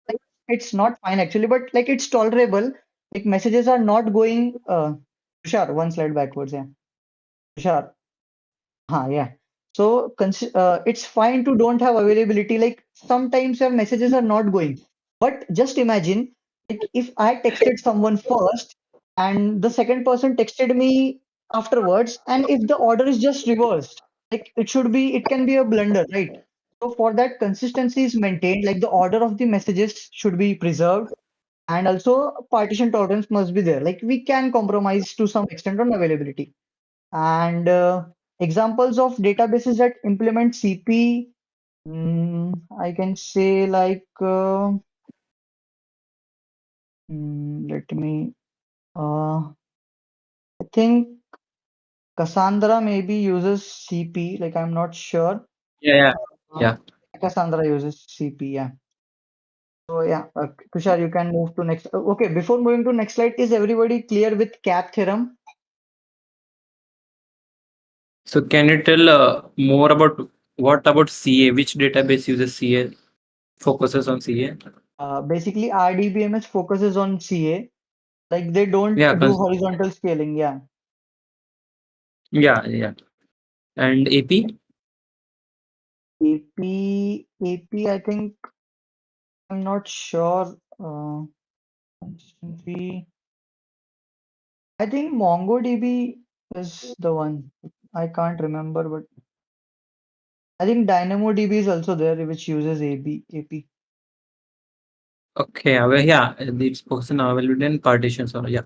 like it's not fine actually, but like it's tolerable. Like messages are not going. Tushar, one slide backwards. Yeah, Tushar. Yeah. So it's fine to don't have availability. Like sometimes your messages are not going, but just imagine like if I texted someone first and the second person texted me afterwards, and if the order is just reversed, like it can be a blunder, right? So for that, consistency is maintained, like the order of the messages should be preserved, and also partition tolerance must be there. Like we can compromise to some extent on availability. And examples of databases that implement CP, I can say like let me I think Cassandra maybe uses CP, like I'm not sure. Yeah, yeah, Uh, yeah. Cassandra uses CP, yeah. So yeah, Tushar, you can move to next. Okay, before moving to next slide, is everybody clear with CAP theorem? So can you tell more about what about CA? Which database uses CA? Focuses on CA? Basically, RDBMS focuses on CA, like they don't Yeah, do horizontal scaling. Yeah, yeah, yeah. And AP? AP, I think I'm not sure. Consistency. I think MongoDB is the one. I can't remember, but I think DynamoDB is also there, which uses AP. Okay, yeah, it's focused on availability and partitions. Or yeah,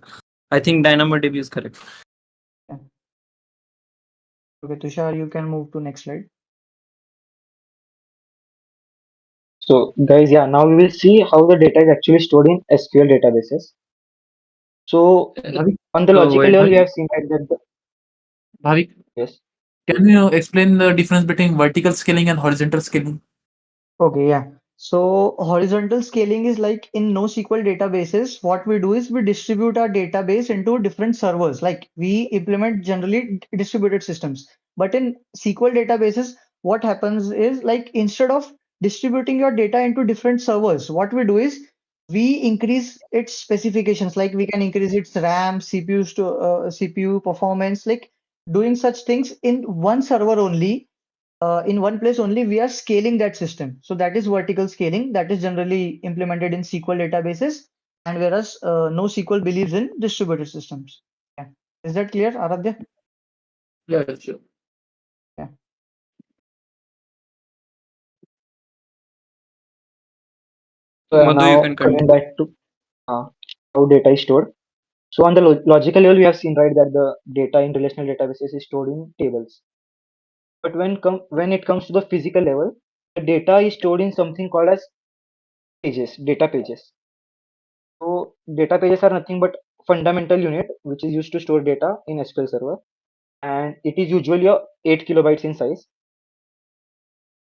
I think DynamoDB is correct. Yeah. Okay, Tushar, you can move to next slide. So guys, yeah, now we will see how the data is actually stored in SQL databases. So Bhavik, on the So logical wait, level, we have seen that Bhavik, yes. can you explain the difference between vertical scaling and horizontal scaling? Okay, yeah. So horizontal scaling is like in NoSQL databases, what we do is we distribute our database into different servers. Like we implement generally distributed systems. But in SQL databases, what happens is like instead of distributing your data into different servers, what we do is we increase its specifications. Like we can increase its RAM, CPU performance, like doing such things in one server only, in one place only, we are scaling that system. So that is vertical scaling that is generally implemented in SQL databases. And whereas NoSQL believes in distributed systems. Yeah. Is that clear, Aradhya? Yeah, sure. Yeah. So Madhu, you now can coming continue. back to uh, how data is stored. So on the logical level, we have seen right that the data in relational databases is stored in tables. But when it comes to the physical level, the data is stored in something called as pages, data pages. So data pages are nothing but fundamental unit which is used to store data in SQL Server, and it is usually 8 kilobytes in size.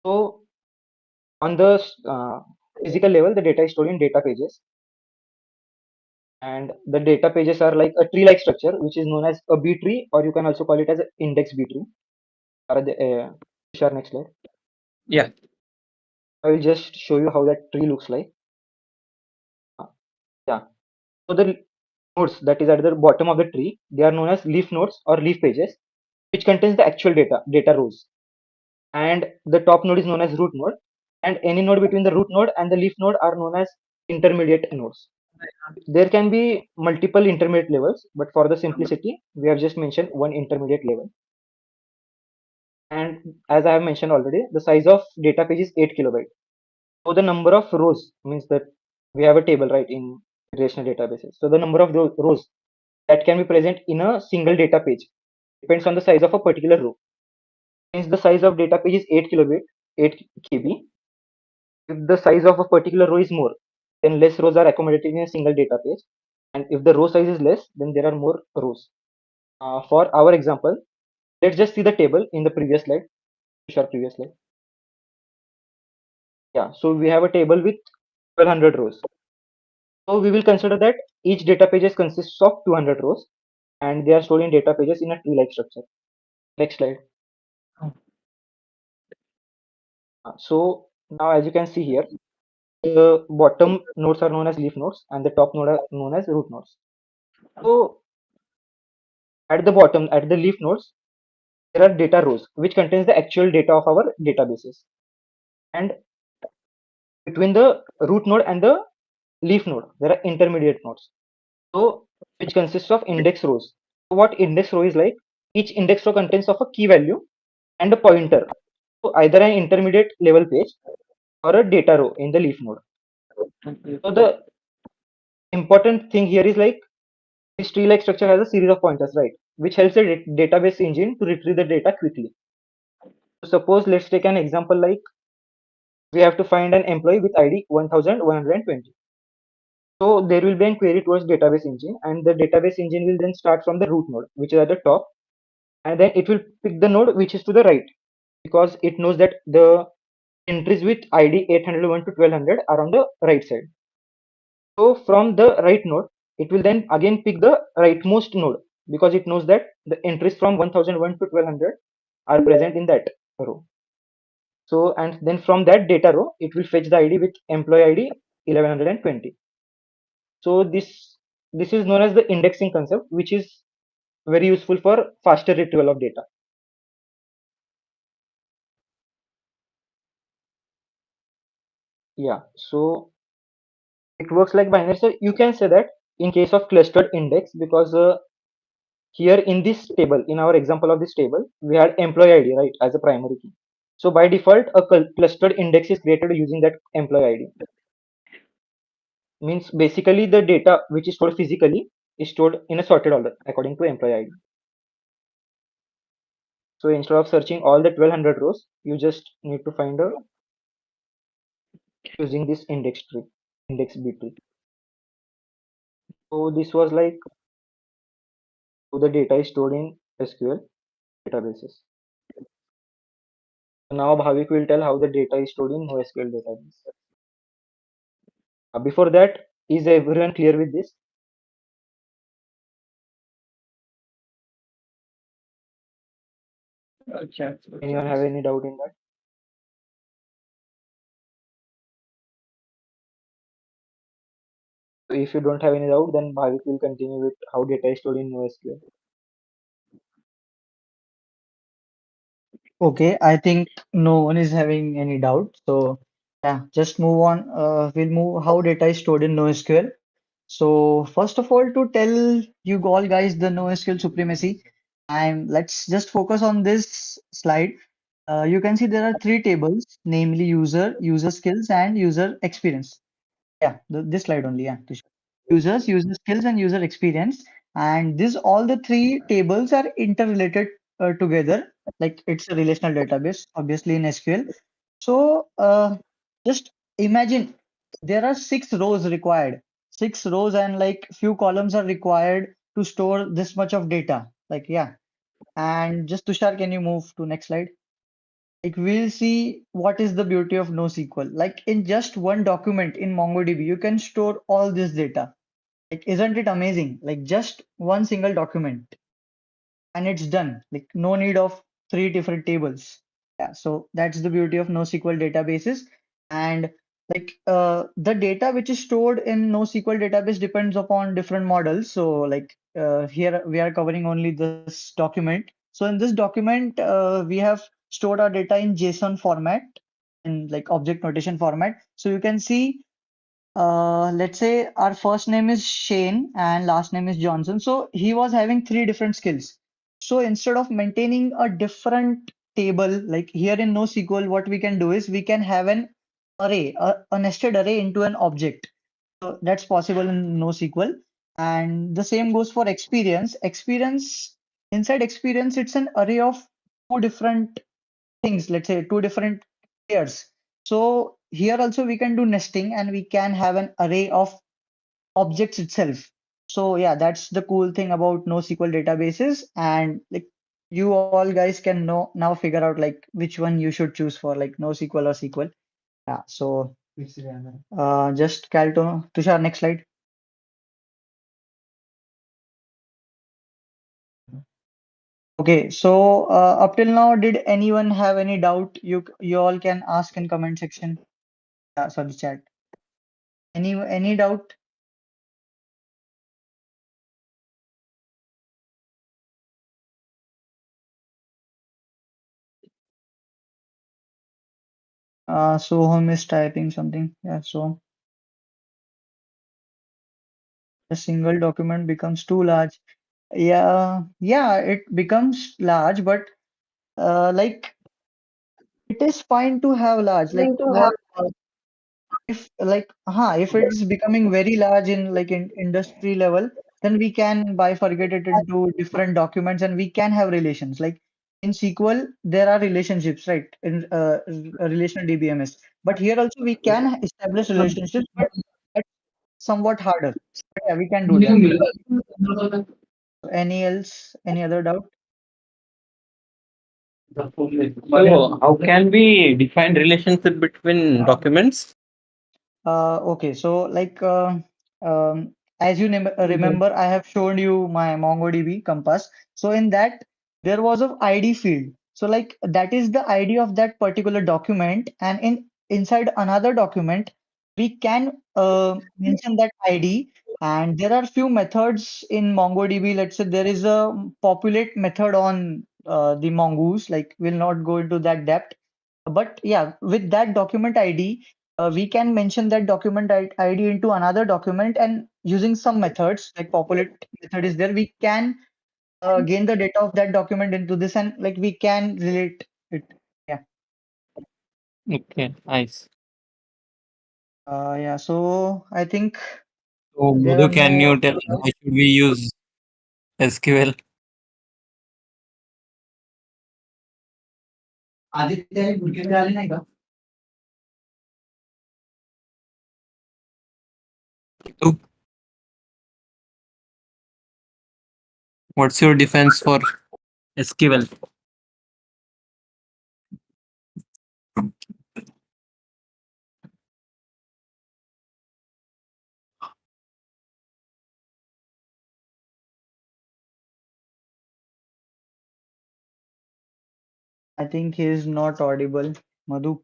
So on the physical level, the data is stored in data pages, and the data pages are like a tree-like structure which is known as a B tree, or you can also call it as an index B tree. Share next slide. Yeah. I will just show you how that tree looks like. Uh, yeah. So the nodes that is at the bottom of the tree, they are known as leaf nodes or leaf pages, which contains the actual data rows. And the top node is known as root node. And any node between the root node and the leaf node are known as intermediate nodes. There can be multiple intermediate levels, but for the simplicity, we have just mentioned one intermediate level. And as I have mentioned already, the size of data page is 8 kilobyte. So the number of rows means that we have a table, right, in relational databases. So the number of those rows that can be present in a single data page depends on the size of a particular row. Since the size of data page is 8 kilobit, 8 KB, if the size of a particular row is more, then less rows are accommodated in a single data page. And if the row size is less, then there are more rows. For our example, let's just see the table in the previous slide. Sure, previous slide. Yeah, so we have a table with 1200 rows. So we will consider that each data pages consists of 200 rows, and they are stored in data pages in a tree-like structure. Next slide. So now as you can see here, the bottom nodes are known as leaf nodes and the top node are known as root nodes. So at the bottom, at the leaf nodes, there are data rows which contains the actual data of our databases. And between the root node and the leaf node, there are intermediate nodes. So which consists of index rows. What index row is like, each index row contains of a key value and a pointer to either an intermediate level page or a data row in the leaf node. So the important thing here is like this tree-like structure has a series of pointers, right? Which helps the database engine to retrieve the data quickly. So suppose let's take an example like we have to find an employee with ID 1120. So there will be a query towards database engine, and the database engine will then start from the root node, which is at the top, and then it will pick the node which is to the right because it knows that the entries with ID 801 to 1200 are on the right side. So from the right node, it will then again pick the rightmost node because it knows that the entries from 1001 to 1200 are present in that row. So and then from that data row, it will fetch the ID with employee ID 1120. So this is known as the indexing concept, which is very useful for faster retrieval of data. Yeah, so it works like binary. So you can say that in case of clustered index, because here in this table, in our example of this table, we had employee ID, right, as a primary key. So by default, a clustered index is created using that employee ID. Means basically the data which is stored physically is stored in a sorted order according to employee ID. So instead of searching all the 1200 rows, you just need to find a using this index tree, index B tree. So this was like how the data is stored in SQL databases. Now Bhavik will tell how the data is stored in NoSQL database. Before that, is everyone clear with this? Okay. Anyone have any doubt in that? So if you don't have any doubt, then Bhavik will continue with how data is stored in NoSQL. Okay, I think no one is having any doubt. So yeah, just move on. We'll move how data is stored in NoSQL. So first of all, to tell you all guys the NoSQL supremacy, and let's just focus on this slide. You can see there are three tables, namely user, user skills, and user experience. Yeah, this slide only. Yeah, to show. Users, user skills, and user experience. And this all the three tables are interrelated together. Like it's a relational database, obviously in SQL. So just imagine there are 6 rows required, 6 rows, and like few columns are required to store this much of data. Like yeah, and just Tushar, can you move to next slide? Like we'll see what is the beauty of NoSQL. Like in just one document in MongoDB, you can store all this data. Like, isn't it amazing? Like just one single document and it's done. Like no need of three different tables. Yeah, so that's the beauty of NoSQL databases. And like the data which is stored in NoSQL database depends upon different models. So like here we are covering only this document. So in this document, we have stored our data in JSON format, in like object notation format. So you can see let's say our first name is Shane and last name is Johnson. So he was having three different skills. So instead of maintaining a different table, like here in NoSQL, what we can do is we can have an array, a nested array into an object. So that's possible in NoSQL. And the same goes for experience. Experience, inside experience, it's an array of two different things, let's say two different pairs. So here also we can do nesting and we can have an array of objects itself. So yeah, that's the cool thing about NoSQL databases. And like you all guys can know now figure out like which one you should choose for like NoSQL or SQL. Yeah, so just Calto, Tushar, next slide. Okay, so up till now, did anyone have any doubt? You all can ask in comment section. Sorry, chat. Any doubt? Soham is typing something. Yeah, so a single document becomes too large. Yeah, it becomes large, but like it is fine to have large. Like what if if it's becoming very large in like in industry level, then we can bifurcate it into different documents and we can have relations. Like in SQL, there are relationships, right? In relational DBMS. But here also we can establish relationships, but that's somewhat harder. But yeah, we can do that. Any other doubt? So, how can we define relationship between documents? Okay, so as you remember, I have shown you my MongoDB compass. So in that, there was a ID field. So like that is the ID of that particular document, and inside another document, we can mention that ID. And there are few methods in MongoDB. Let's say there is a populate method on the mongoose. Like we'll not go into that depth. But yeah, with that document ID we can mention that document ID into another document, and using some methods like populate method is there, we can gain the data of that document into this, and like we can relate it. Yeah. Okay, nice. Yeah. So I think So, there are Madhu, can no you other tell why doubts. should we use SQL? What's your defense for SQL? I think he is not audible, Madhu.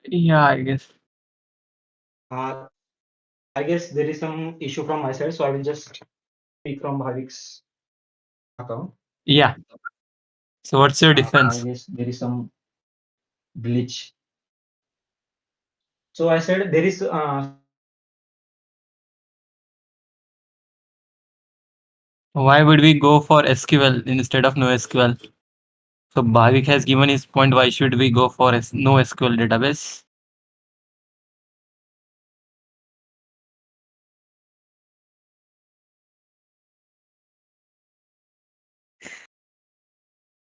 Yeah, I guess. Uh, I guess there is some issue from my side, so I will just speak from Bhavik's account. Yeah. So, what's your I defense? guess there is some glitch. So I said there is Why would we go for SQL instead of NoSQL? So, Bhavik has given his point. Why should we go for NoSQL database?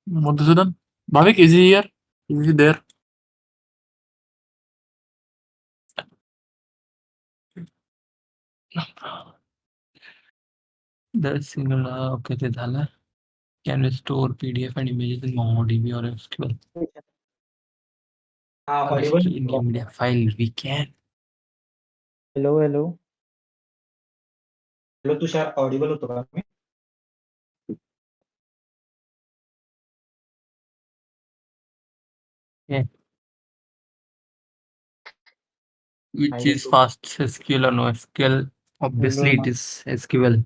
Madhusudan. Bhavik, is he here? Is he there? The single okay, ते झालं. Can we store PDF and images in MongoDB or SQL? audible. Basically, in a media file, we can. Hello, hello. Hello Tushar audible होतो का मी? Yeah. I Which guess is fast SQL or NoSQL? Hello, Obviously, it is SQL.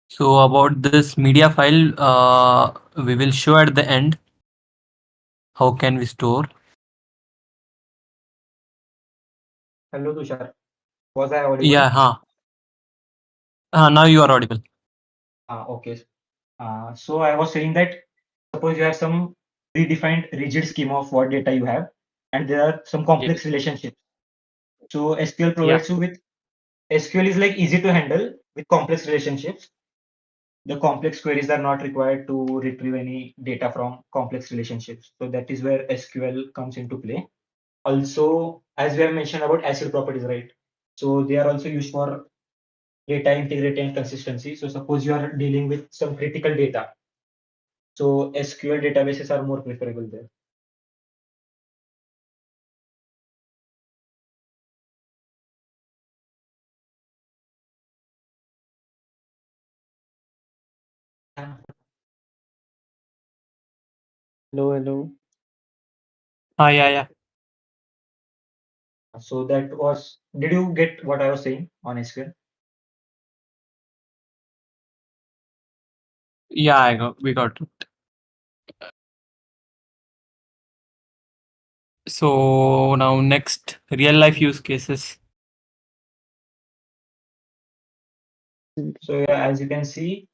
So about this media file, we will show at the end. How can we store? hello Tushar. Was I audible? Yeah, now you are audible. Okay. So I was saying that suppose you have some predefined rigid schema of what data you have, and there are some complex relationships. So SQL provides you with SQL is like easy to handle with complex relationships. The complex queries are not required to retrieve any data from complex relationships. So that is where SQL comes into play. Also, as we have mentioned about ACID properties, right? So they are also used for data integrity and consistency. So suppose you are dealing with some critical data. So SQL databases are more preferable there. hello, hello. Yeah. So that was, did you get what I was saying on SQL? Yeah, we got it. So now next real life use cases. So yeah, as you can see,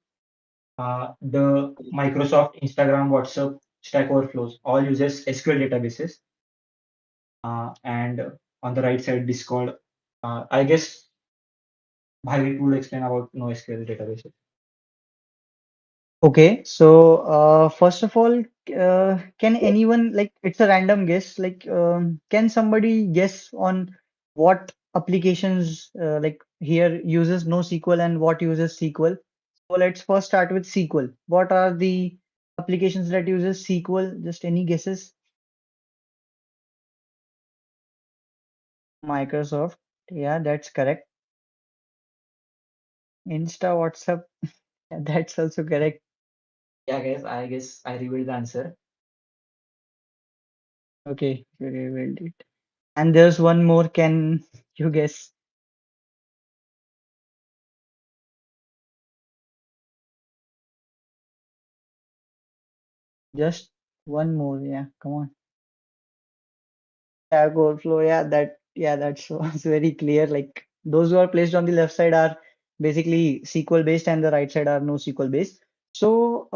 the Microsoft, Instagram, WhatsApp, Stack Overflows all uses SQL databases. And on the right side, Discord. I guess Bhavik would explain about NoSQL databases. Okay, so first of all, can anyone, like, it's a random guess, like can somebody guess on what applications like here uses NoSQL and what uses SQL? So let's first start with SQL. What are the applications that uses SQL? Just any guesses? Microsoft. Yeah, that's correct. Insta, WhatsApp. That's also correct. Yeah, guys, I guess I revealed the answer. Okay, you revealed it. And there's one more. Can you guess? Just one more. Yeah, come on. Yeah, goal flow. Yeah, that's was very clear. Like those who are placed on the left side are basically SQL based and the right side are NoSQL based. So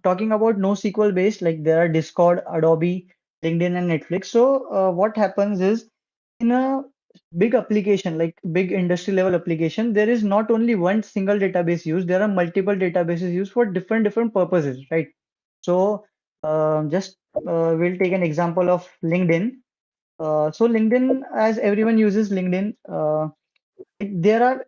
talking about NoSQL based, like there are Discord, Adobe, LinkedIn, and Netflix. So what happens is in a big application, like big industry level application, there is not only one single database used, there are multiple databases used for different purposes, right? So just we'll take an example of LinkedIn. So LinkedIn, as everyone uses LinkedIn, there are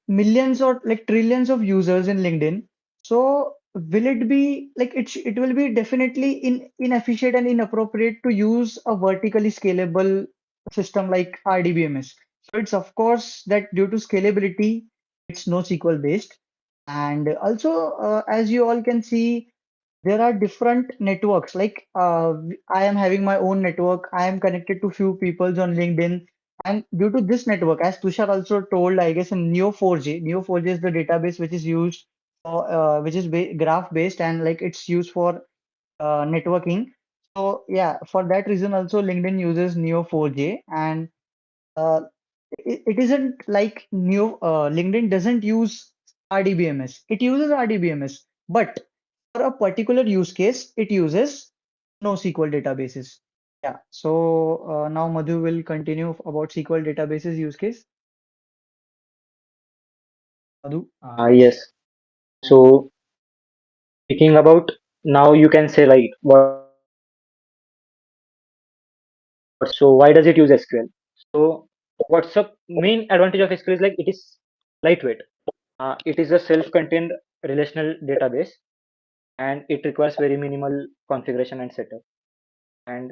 millions or like trillions of users in LinkedIn. So will it be like it will be definitely inefficient and inappropriate to use a vertically scalable system like RDBMS. So it's of course that due to scalability, it's NoSQL based. And also, as you all can see, there are different networks. Like I am having my own network. I am connected to few peoples on LinkedIn. And due to this network, as Tushar also told, I guess in Neo4j, Neo4j is the database which is used for, which is graph based and like it's used for networking. So yeah, for that reason also LinkedIn uses Neo4j and uh, it isn't like LinkedIn doesn't use RDBMS. It uses RDBMS, but for a particular use case, it uses NoSQL databases. Yeah. So now Madhu will continue about SQL databases use case. Madhu. Yes. So speaking about now, you can say like what. So why does it use SQL? So what's the main advantage of SQL is like it is lightweight. It is a self-contained relational database, and it requires very minimal configuration and setup. And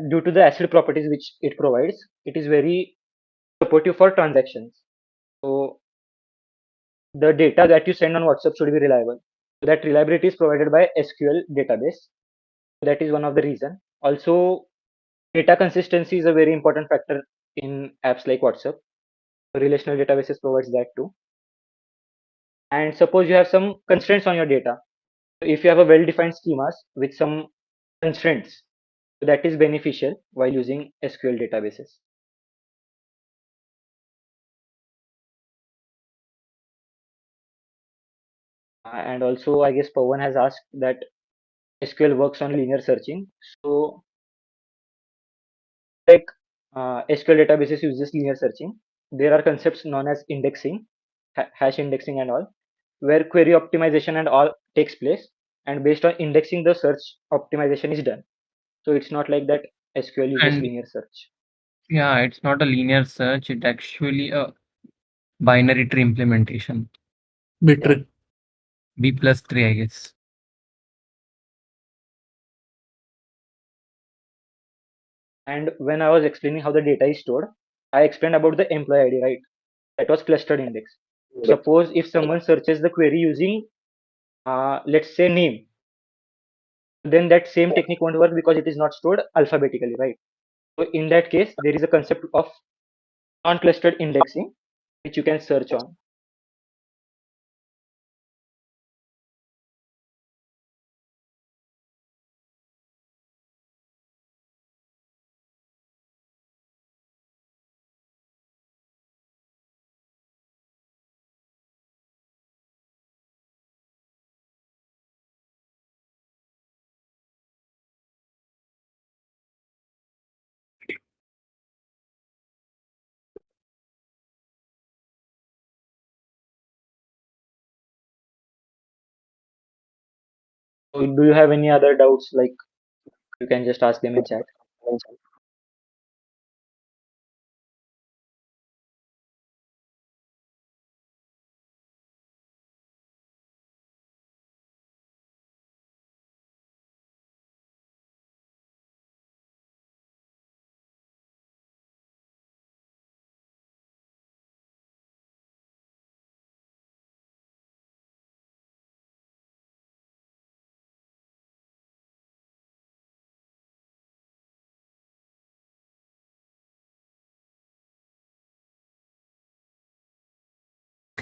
due to the ACID properties which it provides, it is very supportive for transactions. So the data that you send on WhatsApp should be reliable. So that reliability is provided by SQL database. That is one of the reason. Also, data consistency is a very important factor in apps like WhatsApp. Relational databases provides that too. And suppose you have some constraints on your data. If you have a well-defined schemas with some constraints, that is beneficial while using SQL databases. And also, I guess Pawan has asked that SQL works on linear searching. So, like SQL databases uses linear searching. There are concepts known as indexing, hash indexing, and all, where query optimization and all takes place. And based on indexing, the search optimization is done. So it's not like that SQL uses And linear search. yeah, it's not a linear search, it actually a binary tree implementation. Yeah. Bitree. B plus 3, I guess. And when I was explaining how the data is stored, I explained about the employee ID, right? That was clustered index. Suppose if someone searches the query using, let's say, name, then that same technique won't work because it is not stored alphabetically, right? So in that case, there is a concept of non-clustered indexing, which you can search on. So do you have any other doubts? Like you can just ask them in chat.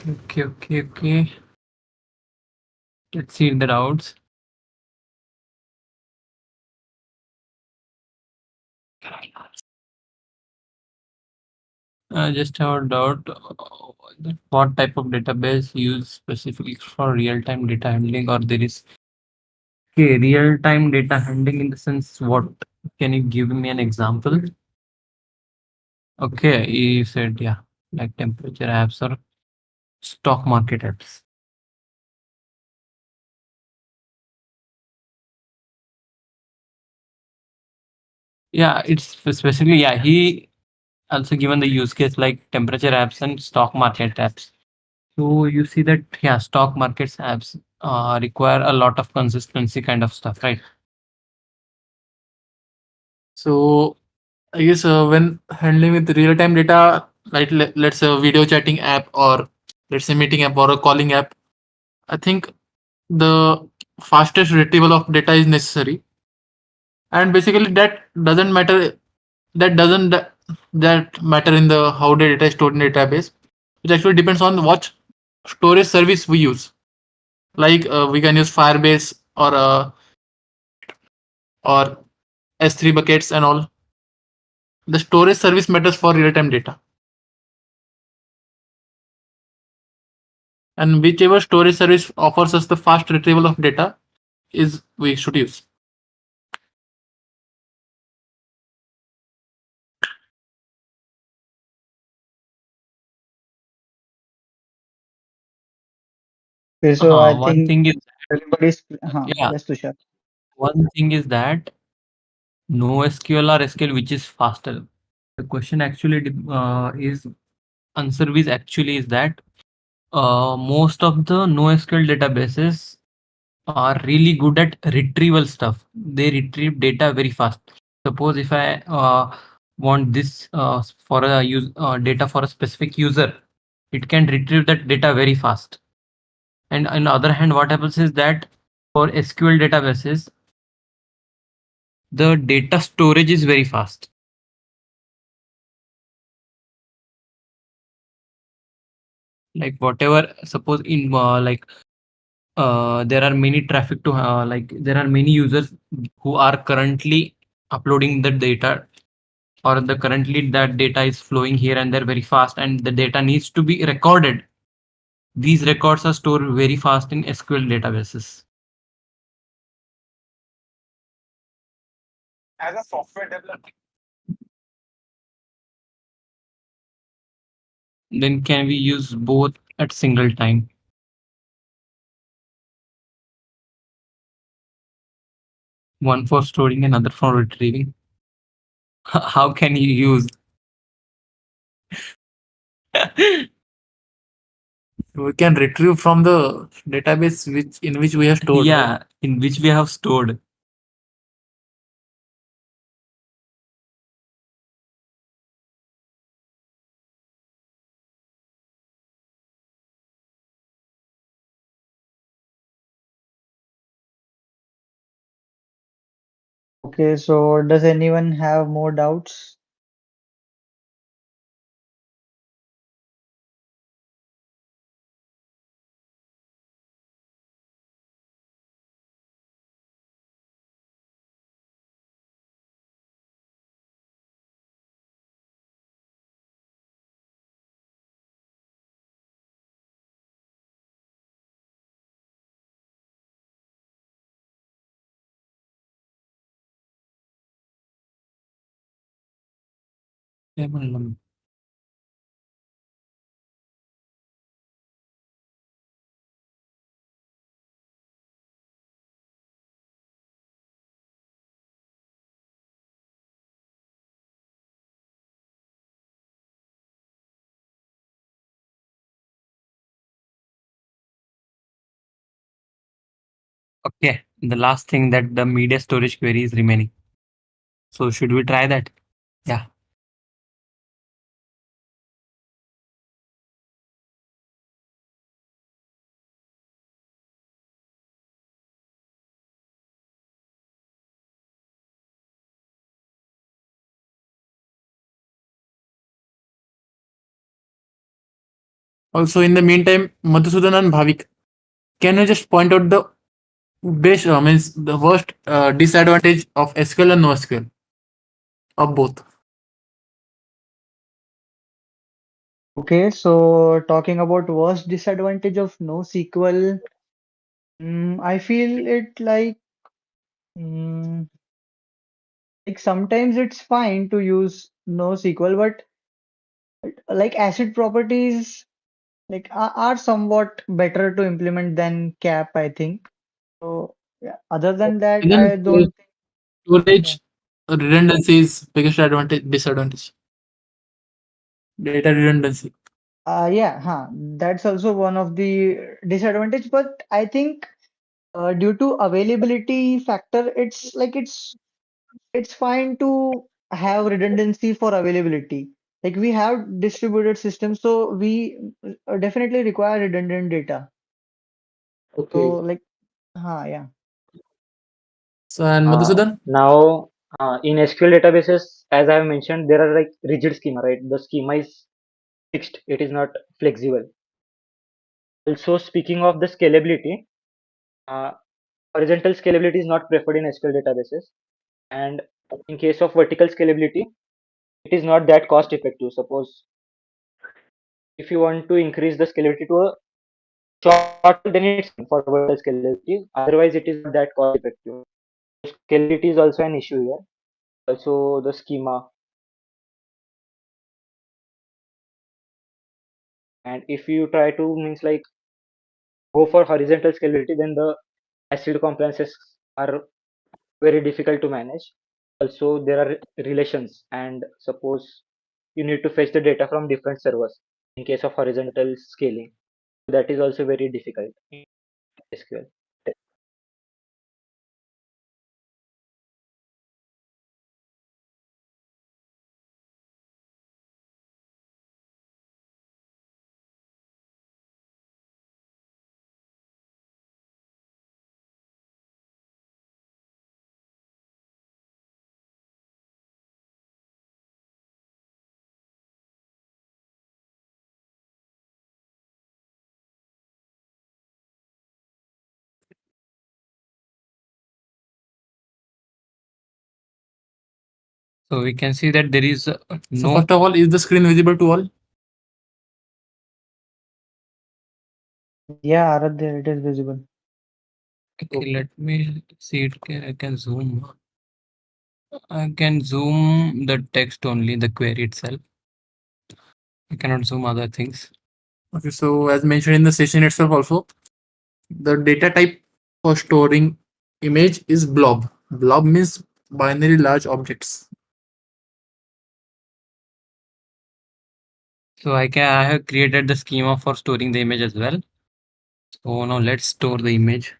Okay. Let's see the doubts. Just have a doubt. What type of database used specifically for real-time data handling, or there is okay, real-time data handling in the sense what? Can you give me an example? Okay, you said yeah, like temperature apps or stock market apps. Yeah, it's specifically yeah. He also given the use case like temperature apps and stock market apps. So you see that yeah, stock markets apps require a lot of consistency kind of stuff, right? So I guess when handling with real-time data, like let's say a video chatting app or let's say meeting app or a calling app, I think the fastest retrieval of data is necessary. And basically that doesn't matter. That matter in the how the data is stored in database. It actually depends on what storage service we use. Like we can use Firebase or S3 buckets and all. The storage service matters for real-time data. And whichever storage service offers us the fast retrieval of data is we should use. Okay, so I One think thing is everybody's yeah, yes, Tushar. one thing is that NoSQL or SQL, which is faster? The question actually is answer is actually is that most of the NoSQL databases are really good at retrieval stuff. They retrieve data very fast. Suppose if I want this for a use data for a specific user, it can retrieve that data very fast. And on the other hand, what happens is that for SQL databases, the data storage is very fast. Like whatever, suppose in there are many traffic to like there are many users who are currently uploading the data or the currently that data is flowing here and there very fast and the data needs to be recorded. These records are stored very fast in SQL databases. As a software developer, then can we use both at single time? One for storing, another for retrieving. How can you use? We can retrieve from the database which in which we have stored, right? Yeah, in which we have stored. Okay, so does anyone have more doubts? the last thing that the media storage query is remaining. So should we try that? Yeah. Also, in the meantime, Madhusudan and Bhavik, can you just point out the best, means the worst disadvantage of SQL and NoSQL of both? Okay, so talking about worst disadvantage of NoSQL, I feel it mm, like sometimes it's fine to use NoSQL, but like acid properties are somewhat better to implement than cap, I think. So yeah, other than that, Again, I don't think. Yeah. storage redundancy is biggest advantage, disadvantage. Data redundancy. Yeah, that's also one of the disadvantage, but I think due to availability factor, it's fine to have redundancy for availability. Like we have distributed systems, so we definitely require redundant data. So Okay. like, yeah. So, and Uh, Madhusudan? Now, in SQL databases, as I have mentioned, there are like rigid schema, right? The schema is fixed, it is not flexible. Also, speaking of the scalability, uh, horizontal scalability is not preferred in SQL databases. And in case of vertical scalability, it is not that cost effective. Suppose if you want to increase the scalability to a short, then it's fine for vertical scalability. Otherwise, it is not that cost effective. Scalability is also an issue here. Also, the schema. And if you try to means like go for horizontal scalability, then the acid compliances are very difficult to manage. Also, there are relations, and suppose you need to fetch the data from different servers in case of horizontal scaling. That is also very difficult in SQL. So we can see that there is So, no. first of all, is the screen visible to all? Yeah, Aradhya, it is visible. Okay, let me see it. I can zoom. I can zoom the text only, the query itself. I cannot zoom other things. Okay, so as mentioned in the session itself, also, the data type for storing image is blob. Blob means binary large objects. So I have created the schema for storing the image as well. So now let's store the image.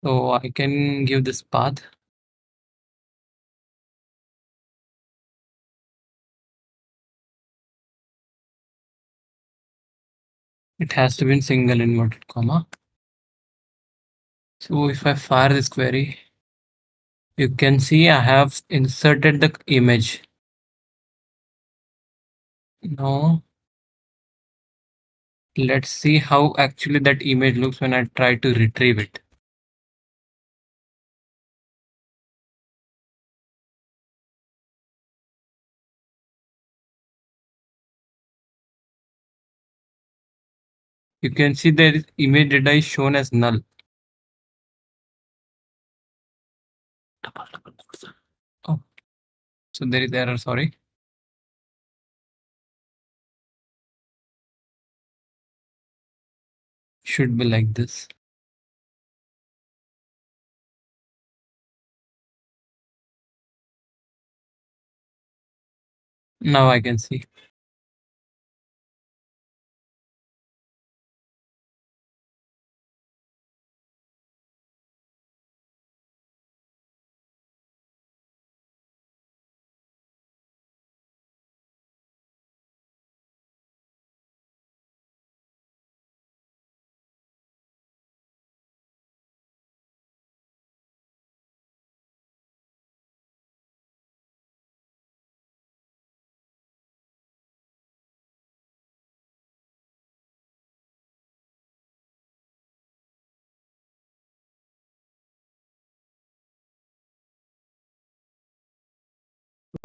So I can give this path. It has to be in single inverted comma. So if I fire this query, you can see I have inserted the image. Now let's see how actually that image looks when I try to retrieve it. You can see that image data is shown as null. Oh, so there is error, sorry. Should be like this. Now I can see.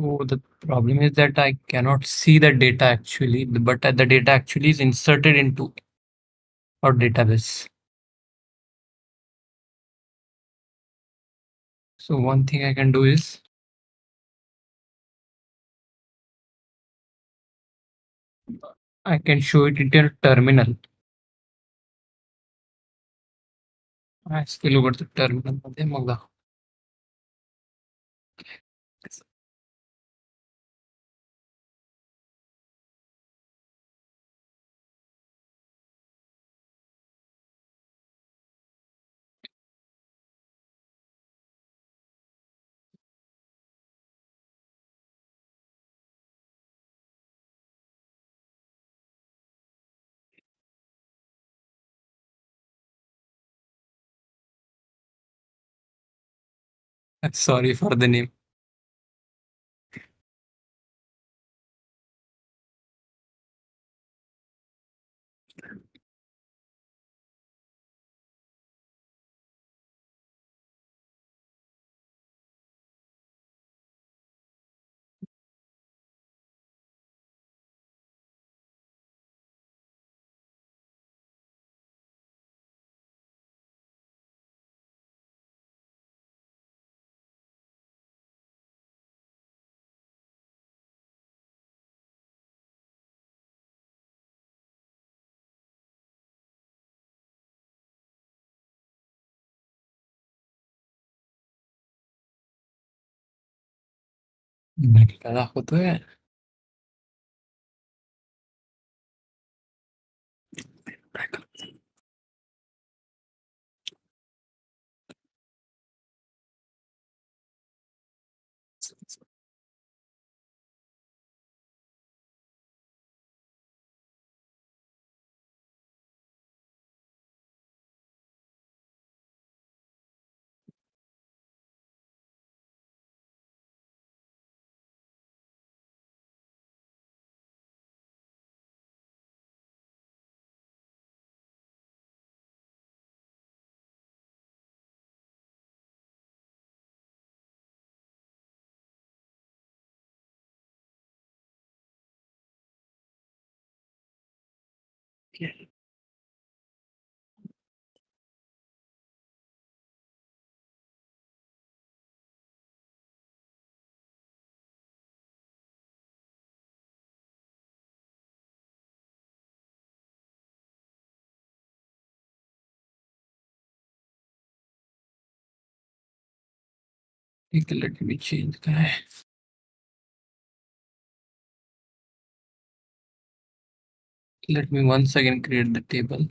Oh, the problem is that I cannot see the data actually, but the data actually is inserted into our database. So one thing I can do is I can show it in a terminal. SQL over the terminal मध्ये मग दाखव. Sorry for the name. क्या दाखवतोय? ठीक है, let me change काय. Let me once again create the table.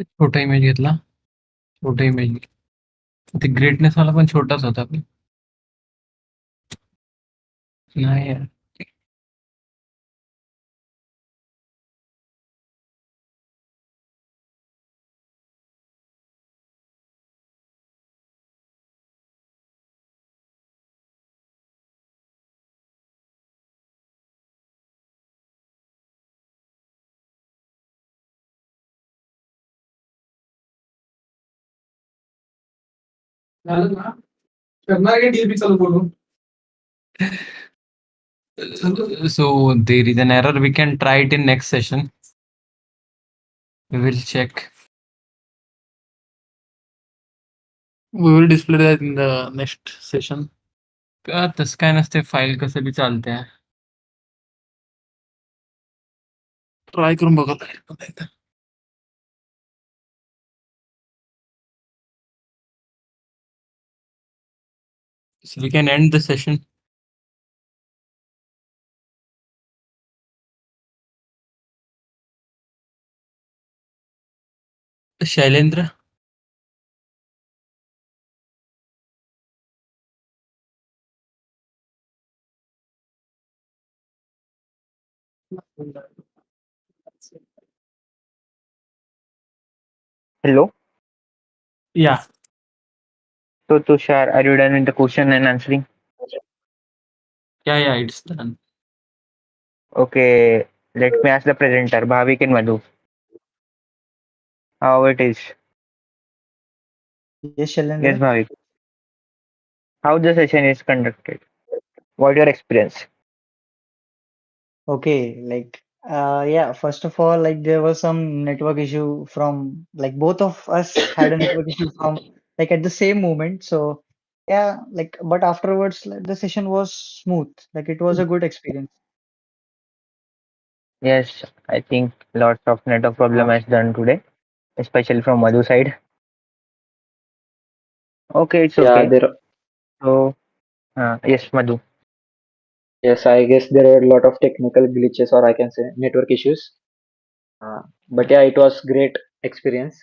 छोटा image घेतला, छोटा इमेज ते ग्रेटनेस वाला पण छोटाच होता. नाही यार. झालं ना? करणार का DLP चालू करून? So there is an error. We can try it in next session. We will check. We will display that in the next session. तसं काय नसते, फाईल कसं बी चालते. ट्राय करून बघत आहे. So we can end the session. Shailendra. Hello. Yeah. So Tushar, are you done with the question and answering? Yeah, it's done. Okay. Let me ask the presenter, Bhavik and Madhu, how it is. Yes, Shailendra. Yes, Bhavik. How the session is conducted? What your experience? Okay, yeah, first of all, like there was some network issue from like both of us had a network issue from like at the same moment. So yeah, like but afterwards like, the session was smooth. Like it was a good experience. Yes, I think lots of network problem Uh, has done today, especially from Madhu side. Okay, it's yeah, okay. there. So, yes, Madhu. Yes, I guess there were a lot of technical glitches, or I can say network issues. Uh, but yeah, it was great experience.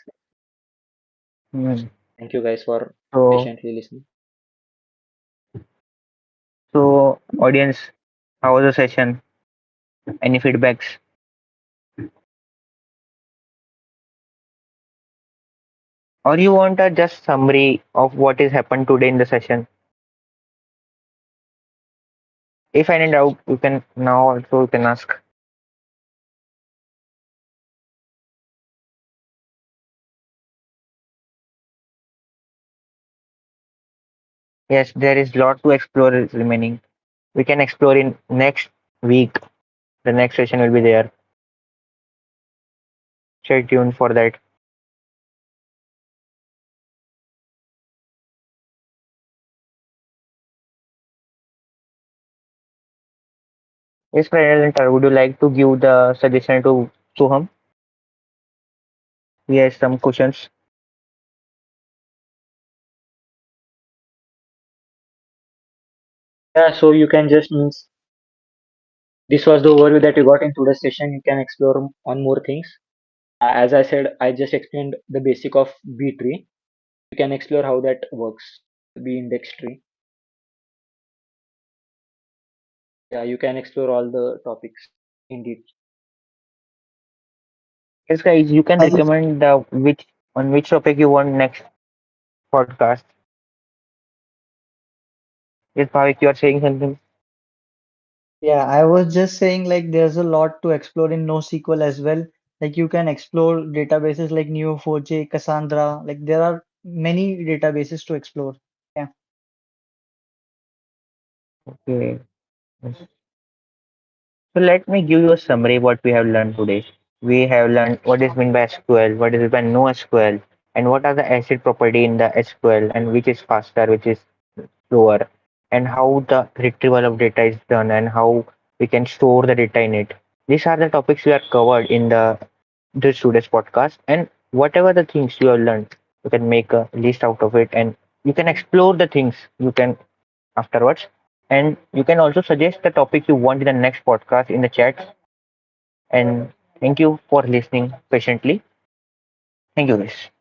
Hmm. Thank you guys for So, patiently listening. audience, how was the session? Any feedbacks? Or you want a just summary of what is happened today in the session? If any doubt, you can now also you can ask. Yes, there is lot to explore remaining. We can explore in next week. The next session will be there. Stay tuned for that. Yes, presenter, would you like to give the suggestion to Suham? Yes, some questions. Yeah, so you can just means this was the overview that you got in today's session. You can explore on more things. As I said, I just explained the basic of B tree. You can explore how that works. B index tree. Yeah, you can explore all the topics in deep. Yes, guys, you can I recommend the which on which topic you want next podcast. Yes, Bhavik, you are saying something. Yeah, I was just saying like there's a lot to explore in NoSQL as well. Like you can explore databases like Neo4j, Cassandra. Like there are many databases to explore. Yeah. Okay. Yes. So let me give you a summary what we have learned today. We have learned what is meant by SQL, what is meant by NoSQL, and what are the acid property in the SQL, and which is faster, which is slower, and how the retrieval of data is done, and how we can store the data in it. These are the topics we are covered in the this today's podcast, and whatever the things you have learned, you can make a list out of it, and you can explore the things you can afterwards. And you can also suggest the topic you want in the next podcast in the chat. And thank you for listening patiently. Thank you, guys.